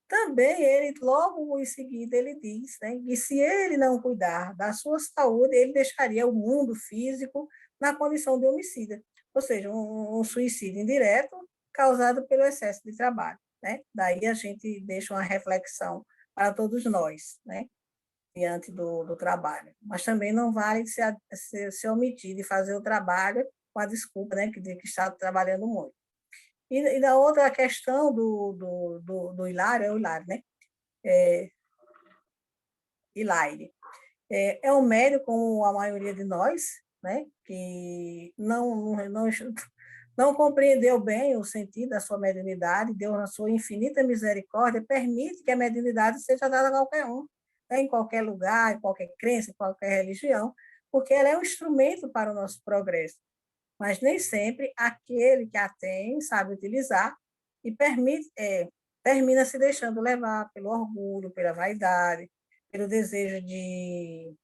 Também ele, logo em seguida, ele diz, né, que se ele não cuidar da sua saúde, ele deixaria o mundo físico na condição de homicida, ou seja, um suicídio indireto causado pelo excesso de trabalho. Né? Daí a gente deixa uma reflexão para todos nós, né, diante do trabalho. Mas também não vale se omitir de fazer o trabalho com a desculpa, né, de que está trabalhando muito. E da outra questão do Hilário, é o Hilário, né? Hilário. É um médium, como a maioria de nós, né? Que não compreendeu bem o sentido da sua mediunidade, Deus, na sua infinita misericórdia, permite que a mediunidade seja dada a qualquer um, né? Em qualquer lugar, em qualquer crença, em qualquer religião, porque ela é um instrumento para o nosso progresso. Mas nem sempre aquele que a tem sabe utilizar e termina se deixando levar pelo orgulho, pela vaidade, pelo desejo de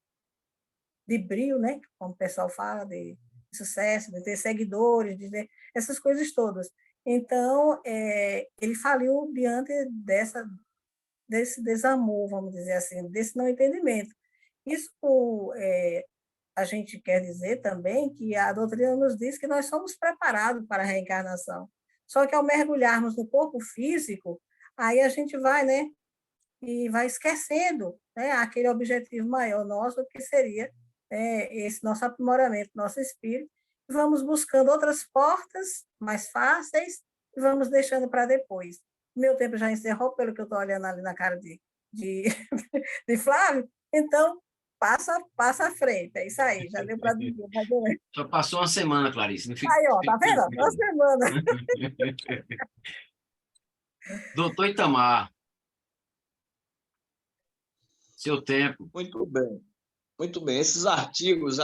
brilho, né? Como o pessoal fala, de sucesso, de ter seguidores, de ter essas coisas todas. Então, ele faliu diante desse desamor, vamos dizer assim, desse não entendimento. Isso a gente quer dizer também que a doutrina nos diz que nós somos preparados para a reencarnação. Só que ao mergulharmos no corpo físico, aí a gente vai, né, e vai esquecendo, né, aquele objetivo maior nosso, que seria esse nosso aprimoramento, nosso espírito, e vamos buscando outras portas mais fáceis e vamos deixando para depois. Meu tempo já encerrou, pelo que eu estou olhando ali na cara de Flávio, então passa à frente, é isso aí, já deu para dizer. Só passou uma semana, Clarice. Não fica... Aí, ó, tá vendo? Uma semana. Doutor Itamar, seu tempo. Muito bem. Muito bem. Esses artigos,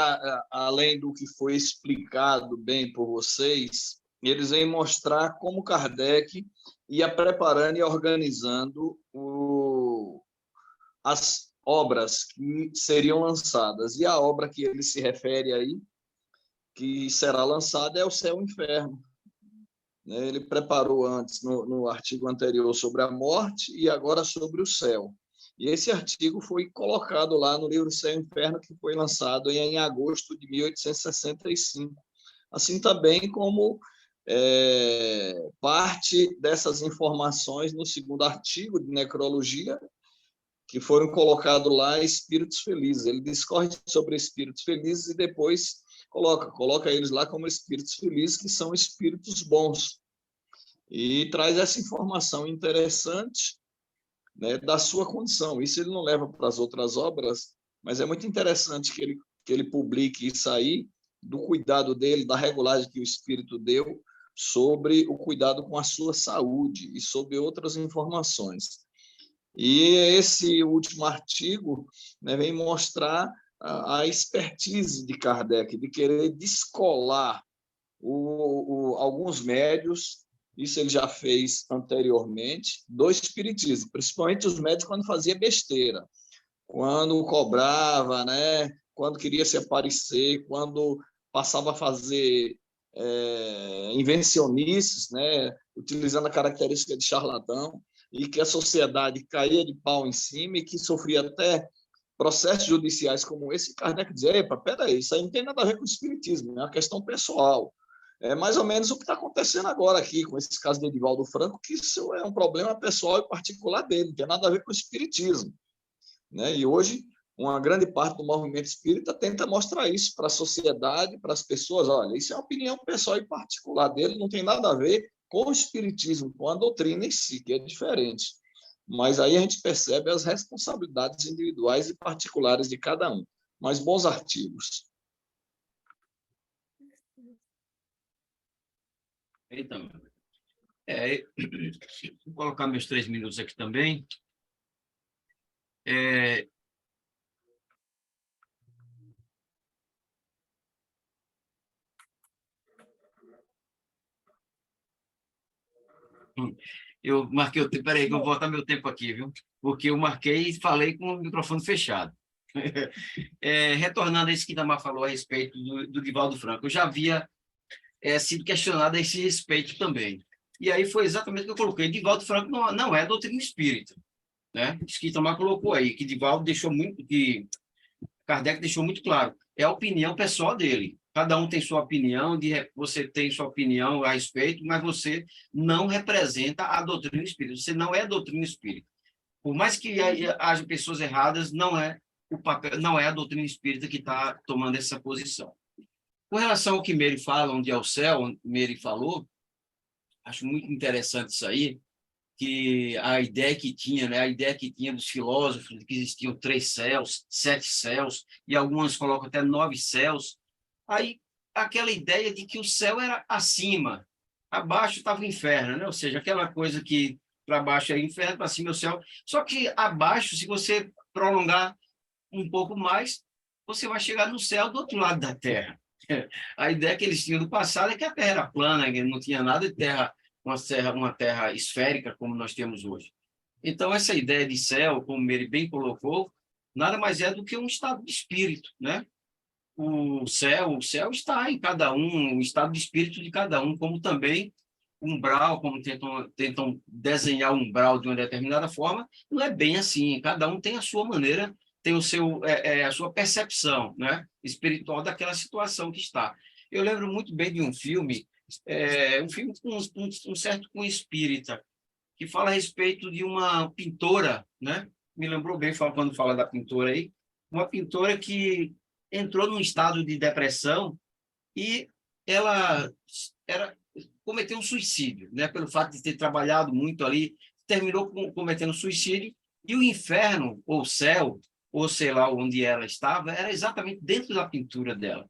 além do que foi explicado bem por vocês, eles vêm mostrar como Kardec ia preparando e organizando as obras que seriam lançadas. E a obra que ele se refere aí, que será lançada, é o Céu e o Inferno. Ele preparou antes, no artigo anterior, sobre a morte e agora sobre o céu. E esse artigo foi colocado lá no livro Céu e Inferno, que foi lançado em agosto de 1865. Assim também como parte dessas informações no segundo artigo de necrologia, que foram colocados lá espíritos felizes. Ele discorre sobre espíritos felizes e depois coloca eles lá como espíritos felizes, que são espíritos bons. E traz essa informação interessante, né, da sua condição. Isso ele não leva para as outras obras, mas é muito interessante que ele publique isso aí, do cuidado dele, da regulagem que o Espírito deu sobre o cuidado com a sua saúde e sobre outras informações. E esse último artigo, né, vem mostrar a expertise de Kardec, de querer descolar alguns médios. Isso ele já fez anteriormente, do espiritismo, principalmente os médios quando fazia besteira, quando cobrava, né? Quando queria se aparecer, quando passava a fazer invencionices, né? Utilizando a característica de charlatão, e que a sociedade caía de pau em cima e que sofria até processos judiciais como esse. Kardec dizia: epa, peraí, isso aí não tem nada a ver com o espiritismo, é uma questão pessoal. É mais ou menos o que está acontecendo agora aqui com esse caso de Edivaldo Franco, que isso é um problema pessoal e particular dele, não tem nada a ver com o espiritismo, né? E hoje, uma grande parte do movimento espírita tenta mostrar isso para a sociedade, para as pessoas. Olha, isso é uma opinião pessoal e particular dele, não tem nada a ver com o espiritismo, com a doutrina em si, que é diferente. Mas aí a gente percebe as responsabilidades individuais e particulares de cada um. Mas bons artigos. Então, Vou colocar meus 3 minutos aqui também. É, eu marquei o tempo, peraí, que eu vou botar meu tempo aqui, viu? Porque eu marquei e falei com o microfone fechado. Retornando a isso que Itamar falou a respeito do Divaldo Franco, eu já havia sido questionado a esse respeito também. E aí foi exatamente o que eu coloquei. Divaldo Franco não é doutrina espírita, né? Isso que Itamar colocou aí, que Divaldo deixou muito, que Kardec deixou muito claro. É a opinião pessoal dele. Cada um tem sua opinião, você tem sua opinião a respeito, mas você não representa a doutrina espírita. Você não é a doutrina espírita. Por mais que haja pessoas erradas, não é o papel, não é a doutrina espírita que está tomando essa posição. Com relação ao que Meire fala, onde é o céu, Meire falou, acho muito interessante isso aí, que a ideia que tinha, né, a ideia que tinha dos filósofos, de que existiam 3 céus, 7 céus, e algumas colocam até 9 céus, aí aquela ideia de que o céu era acima, abaixo estava o inferno, né? Ou seja, aquela coisa que para baixo é inferno, para cima é o céu. Só que abaixo, se você prolongar um pouco mais, você vai chegar no céu do outro lado da Terra. A ideia que eles tinham do passado é que a Terra era plana, que não tinha nada de terra, uma terra esférica como nós temos hoje. Então, essa ideia de céu, como ele bem colocou, nada mais é do que um estado de espírito, né? O céu está em cada um, o estado de espírito de cada um, como também umbral, como tentam desenhar um umbral de uma determinada forma, não é bem assim. Cada um tem a sua maneira, tem a sua percepção, né, espiritual daquela situação que está. Eu lembro muito bem de um filme com um certo cunho espírita, que fala a respeito de uma pintora, né? Me lembrou bem quando fala da pintora aí, uma pintora que entrou num estado de depressão e ela cometeu um suicídio, né? Pelo fato de ter trabalhado muito ali, terminou cometendo suicídio, e o inferno, ou o céu, ou sei lá onde ela estava, era exatamente dentro da pintura dela.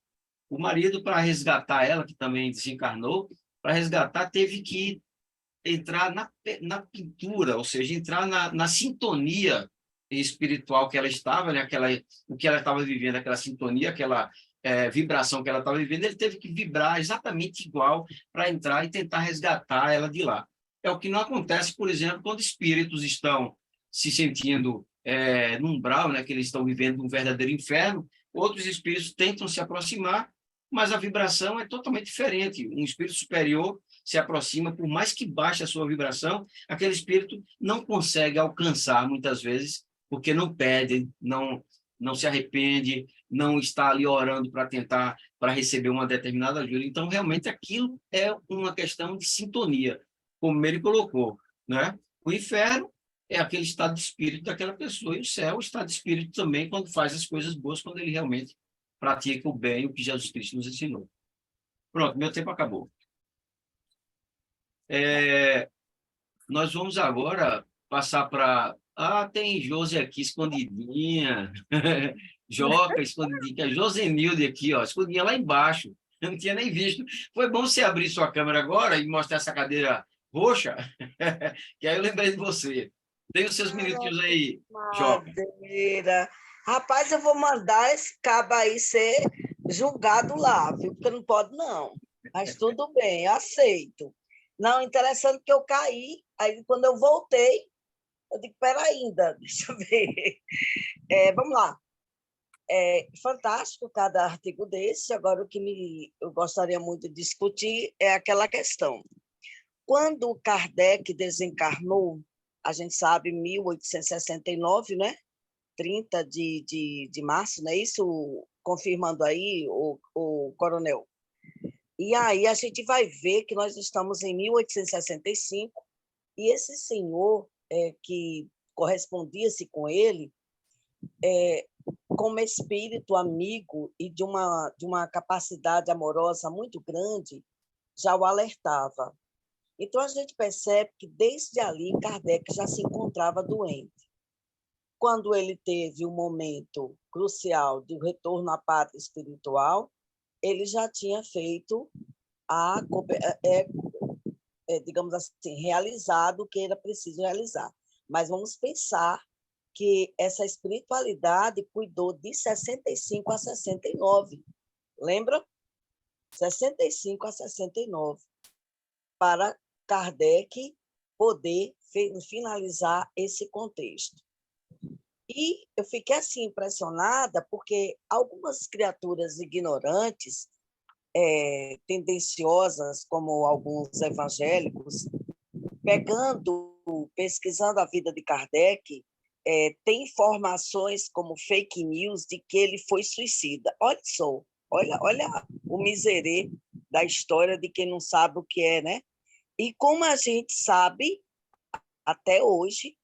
O marido, para resgatar ela, que também desencarnou, para resgatar, teve que entrar na pintura, ou seja, entrar na sintonia espiritual que ela estava, né? O que ela estava vivendo, aquela sintonia, aquela vibração que ela estava vivendo, ele teve que vibrar exatamente igual para entrar e tentar resgatar ela de lá. É o que não acontece, por exemplo, quando espíritos estão se sentindo num umbral, né? Que eles estão vivendo um verdadeiro inferno, outros espíritos tentam se aproximar, mas a vibração é totalmente diferente. Um espírito superior se aproxima, por mais que baixe a sua vibração, aquele espírito não consegue alcançar, muitas vezes, porque não pede, não se arrepende, não está ali orando para receber uma determinada ajuda. Então, realmente, aquilo é uma questão de sintonia, como ele colocou, né? O inferno é aquele estado de espírito daquela pessoa, e o céu é o estado de espírito também quando faz as coisas boas, quando ele realmente pratica o bem, o que Jesus Cristo nos ensinou. Pronto, meu tempo acabou. Nós vamos agora passar para... tem Josi aqui, escondidinha. Joca, escondidinha. Josenilde aqui, ó, escondidinha lá embaixo. Eu não tinha nem visto. Foi bom você abrir sua câmera agora e mostrar essa cadeira roxa, que aí eu lembrei de você. Tem os seus minutinhos aí, Joca. Madeira. Rapaz, eu vou mandar esse cabo aí ser julgado lá, viu? Porque não pode, não. Mas tudo bem, aceito. Não, interessante que eu caí, aí quando eu voltei, eu digo, pera ainda, deixa eu ver. Vamos lá. É fantástico cada artigo desse. Agora, o que eu gostaria muito de discutir é aquela questão. Quando Kardec desencarnou, a gente sabe, em 1869, né? 30 de março, não é isso? Confirmando aí, o coronel. E aí a gente vai ver que nós estamos em 1865 e esse senhor que correspondia-se com ele, como espírito amigo e de uma capacidade amorosa muito grande, já o alertava. Então, a gente percebe que, desde ali, Kardec já se encontrava doente. Quando ele teve um momento crucial do retorno à pátria espiritual, ele já tinha feito digamos assim, realizado o que era preciso realizar. Mas vamos pensar que essa espiritualidade cuidou de 65 a 69, lembra? 65 a 69, para Kardec poder finalizar esse contexto. E eu fiquei assim impressionada porque algumas criaturas ignorantes, tendenciosas, como alguns evangélicos, pesquisando a vida de Kardec, tem informações como fake news de que ele foi suicida. Olha só, olha o miserê da história de quem não sabe o que é, né? E como a gente sabe, até hoje,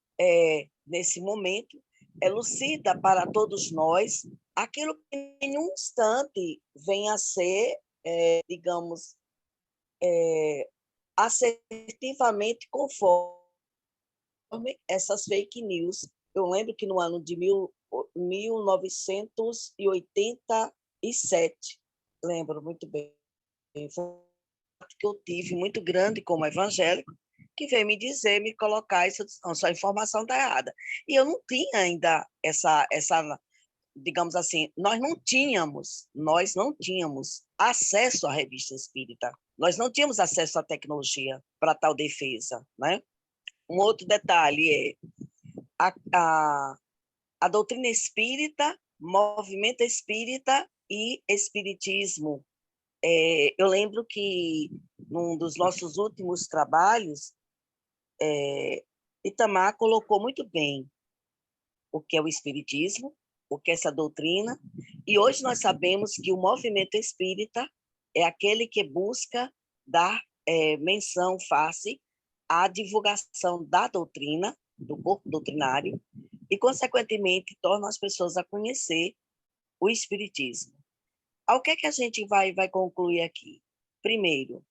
nesse momento, elucida para todos nós aquilo que em nenhum instante vem a ser, digamos, assertivamente conforme essas fake news. Eu lembro que no ano de 1987, lembro muito bem, foi um fato que eu tive muito grande como evangélico, que veio me dizer, me colocar isso, não, sua informação está errada. E eu não tinha ainda essa, digamos assim, nós não tínhamos acesso à revista espírita, nós não tínhamos acesso à tecnologia para tal defesa, né? Um outro detalhe é a doutrina espírita, movimento espírita e espiritismo. Eu lembro que, num dos nossos últimos trabalhos, Itamar colocou muito bem o que é o espiritismo, o que é essa doutrina, e hoje nós sabemos que o movimento espírita é aquele que busca dar menção face à divulgação da doutrina, do corpo doutrinário, e, consequentemente, torna as pessoas a conhecer o espiritismo. Ao que é que a gente vai concluir aqui? Primeiro,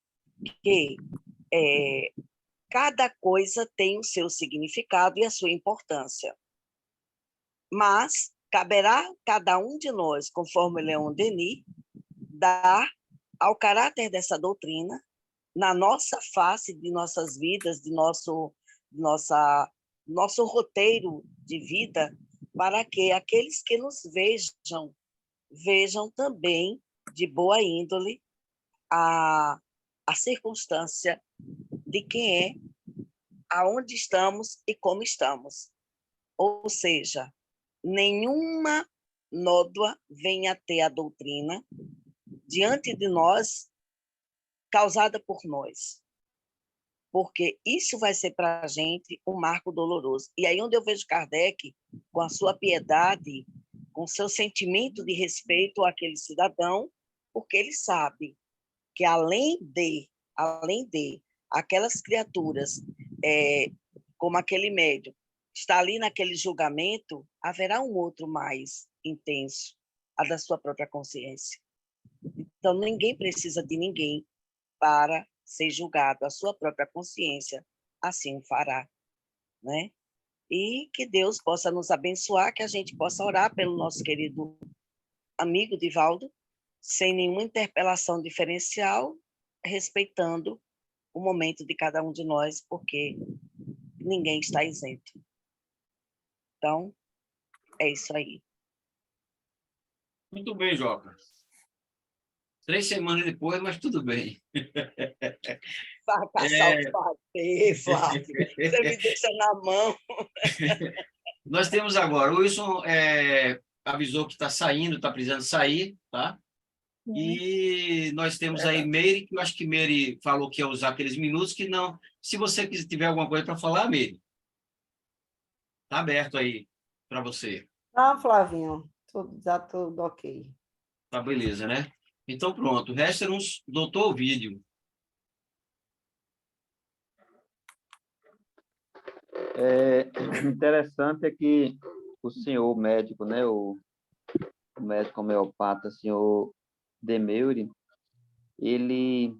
que cada coisa tem o seu significado e a sua importância. Mas caberá cada um de nós, conforme Leon Denis, dar ao caráter dessa doutrina, na nossa face de nossas vidas, de nosso roteiro de vida, para que aqueles que nos vejam também de boa índole a circunstância de quem é, aonde estamos e como estamos. Ou seja, nenhuma nódoa venha a ter a doutrina diante de nós, causada por nós. Porque isso vai ser para a gente um marco doloroso. E aí onde eu vejo Kardec, com a sua piedade, com o seu sentimento de respeito àquele cidadão, porque ele sabe que além de aquelas criaturas, como aquele médium, está ali naquele julgamento, haverá um outro mais intenso, a da sua própria consciência. Então, ninguém precisa de ninguém para ser julgado, a sua própria consciência assim o fará, né? E que Deus possa nos abençoar, que a gente possa orar pelo nosso querido amigo Divaldo, sem nenhuma interpelação diferencial, respeitando o momento de cada um de nós, porque ninguém está isento. Então, é isso aí. Muito bem, Joca. 3 semanas depois, mas tudo bem. Vai passar o bater, Flávio. Você me deixa na mão. Nós temos agora, o Wilson avisou que está saindo, está precisando sair, tá? E nós temos aí Meire, que eu acho que Meire falou que ia usar aqueles minutos, que não. Se você tiver alguma coisa para falar, Meire, está aberto aí para você. Não, Flavinho, já tudo ok. Tá, beleza, né? Então, pronto. Resta-nos doutor Ovídio. Interessante é que o senhor médico, né, o médico homeopata, senhor Demeure, ele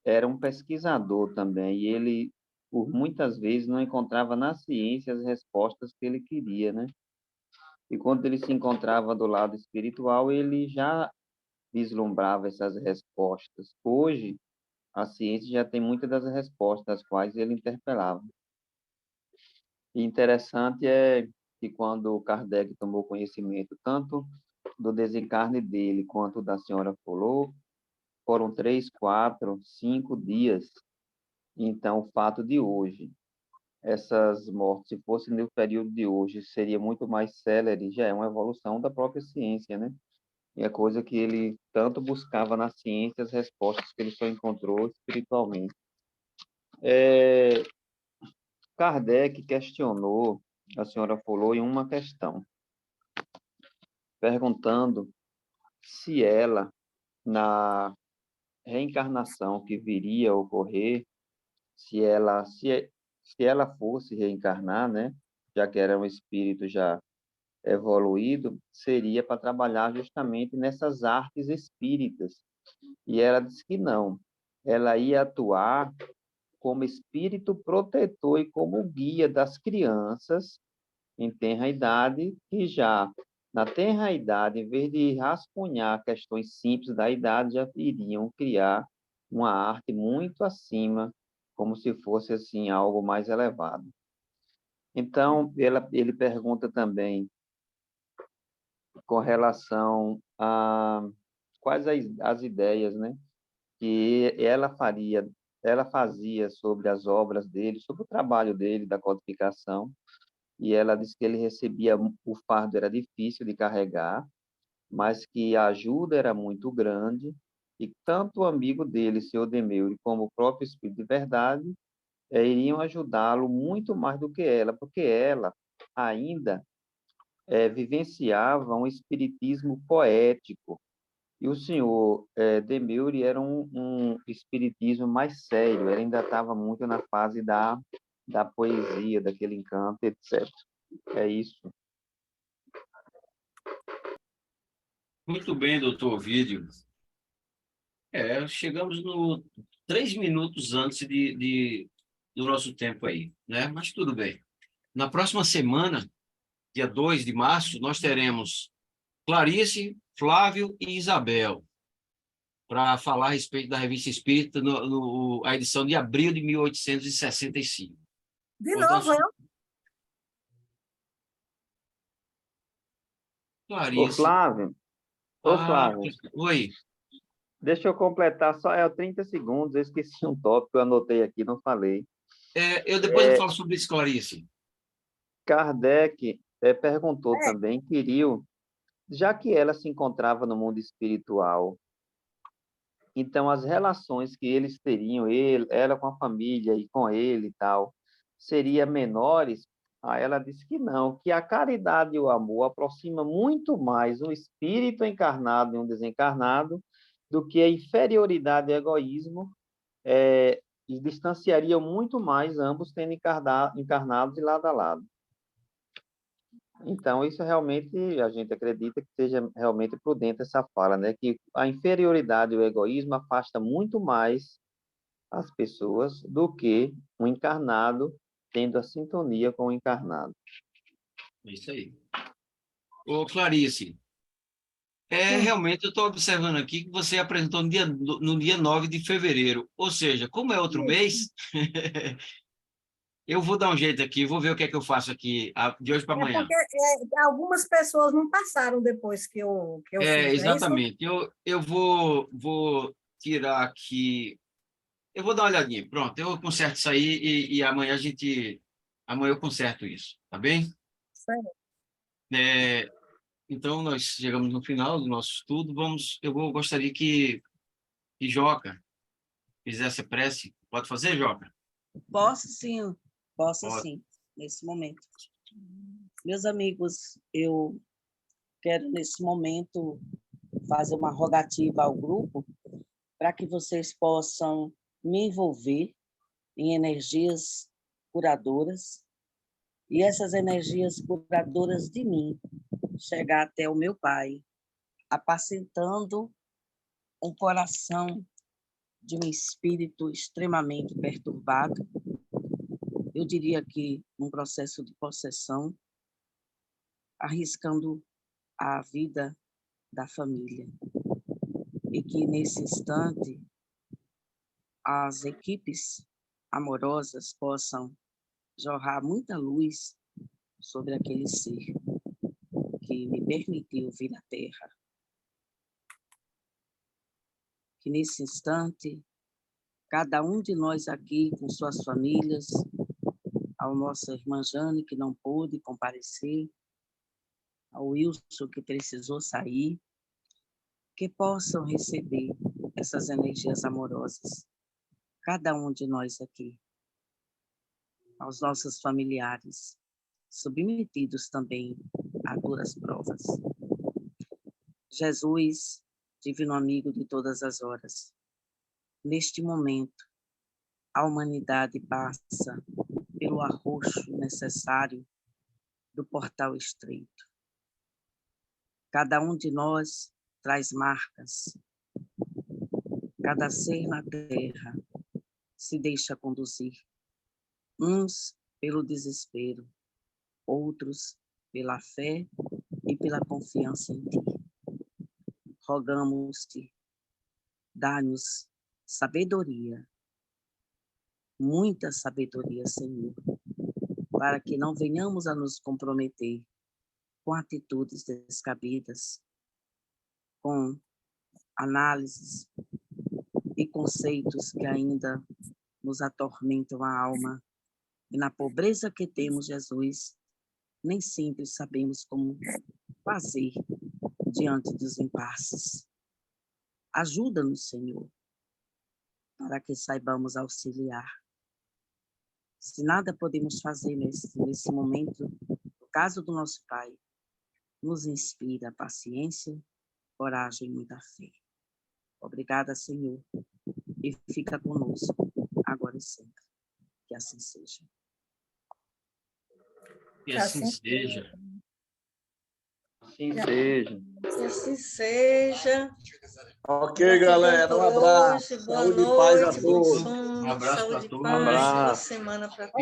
era um pesquisador também, e ele, por muitas vezes, não encontrava na ciência as respostas que ele queria, né? E quando ele se encontrava do lado espiritual, ele já vislumbrava essas respostas. Hoje, a ciência já tem muitas das respostas das quais ele interpelava. E interessante é que quando Kardec tomou conhecimento tanto do desencarne dele quanto da senhora Follot, foram 3, 4, 5 dias. Então, o fato de hoje, essas mortes, se fosse no período de hoje, seria muito mais célere, já é uma evolução da própria ciência, né? E é coisa que ele tanto buscava na ciência, as respostas que ele só encontrou espiritualmente. Kardec questionou a senhora Follot em uma questão, perguntando se ela, na reencarnação que viria a ocorrer, se ela fosse reencarnar, né, já que era um espírito já evoluído, seria para trabalhar justamente nessas artes espíritas. E ela disse que não. Ela ia atuar como espírito protetor e como guia das crianças em tenra idade, que já na tenra idade, em vez de rascunhar questões simples da idade, já iriam criar uma arte muito acima, como se fosse assim algo mais elevado. Então, ele pergunta também com relação a quais as ideias, né, que ela fazia sobre as obras dele, sobre o trabalho dele, da codificação, e ela disse que ele recebia, o fardo era difícil de carregar, mas que a ajuda era muito grande, e tanto o amigo dele, seu Demeure, como o próprio Espírito de Verdade, iriam ajudá-lo muito mais do que ela, porque ela ainda vivenciava um espiritismo poético, e o senhor Demeure era um espiritismo mais sério, ele ainda estava muito na fase da poesia, daquele encanto, etc. É isso. Muito bem, doutor Ovídio. Chegamos no 3 minutos antes do nosso tempo aí, né? Mas tudo bem. Na próxima semana, dia 2 de março, nós teremos Clarice, Flávio e Isabel para falar a respeito da Revista Espírita, a edição de abril de 1865. De novo, eu? Ô, Clarice. Flávio, Flávio, Oi. deixa eu completar, só 30 segundos, eu esqueci um tópico, eu anotei aqui, não falei. Depois eu falo sobre isso, Clarice. Kardec perguntou também, Quiril, já que ela se encontrava no mundo espiritual, então as relações que eles teriam, ela com a família e com ele e tal, seriam menores? Aí ela disse que não, que a caridade e o amor aproxima muito mais um espírito encarnado e um desencarnado do que a inferioridade e o egoísmo, e distanciariam muito mais ambos tendo encarnados de lado a lado. Então, isso realmente, a gente acredita que seja realmente prudente essa fala, né? Que a inferioridade e o egoísmo afasta muito mais as pessoas do que o encarnado tendo a sintonia com o encarnado. É isso aí. Ô, Clarice, realmente eu estou observando aqui que você apresentou no dia 9 de fevereiro, ou seja, como é outro mês, eu vou dar um jeito aqui, vou ver o que é que eu faço aqui de hoje para amanhã. Porque algumas pessoas não passaram depois que eu fiz, não é isso? Exatamente. Eu vou tirar aqui, eu vou dar uma olhadinha, pronto, eu conserto isso aí e amanhã eu conserto isso, tá bem? Certo. Então, nós chegamos no final do nosso estudo, gostaria que Joca fizesse a prece. Pode fazer, Joca? Posso sim, Pode. sim, nesse momento. Meus amigos, eu quero nesse momento fazer uma rogativa ao grupo para que vocês possam me envolver em energias curadoras e essas energias curadoras de mim chegar até o meu Pai, apacentando um coração de um espírito extremamente perturbado, eu diria que um processo de possessão, arriscando a vida da família. E que, nesse instante, as equipes amorosas possam jorrar muita luz sobre aquele ser que me permitiu vir à Terra. Que nesse instante, cada um de nós aqui, com suas famílias, ao nossa irmã Jane, que não pôde comparecer, ao Wilson, que precisou sair, que possam receber essas energias amorosas, cada um de nós aqui, aos nossos familiares, submetidos também a duras provas. Jesus, divino amigo de todas as horas, neste momento, a humanidade passa pelo arroxo necessário do portal estreito. Cada um de nós traz marcas. Cada ser na terra se deixa conduzir, uns pelo desespero, outros pela fé e pela confiança em ti. Rogamos-te, dá-nos sabedoria, muita sabedoria, Senhor, para que não venhamos a nos comprometer com atitudes descabidas, com análises e conceitos que ainda nos atormentam a alma. E na pobreza que temos, Jesus, nem sempre sabemos como fazer diante dos impasses. Ajuda-nos, Senhor, para que saibamos auxiliar. Se nada podemos fazer nesse momento, no caso do nosso Pai, nos inspira paciência, coragem e muita fé. Obrigada, Senhor, e fica conosco, agora e sempre. Que assim seja. Que assim seja. Assim seja. Que assim seja. Ok, galera. Um abraço. Hoje, boa Saúde e paz a noite, bom todos. sono, Um abraço saúde para e todos. paz, boa Abraço. semana para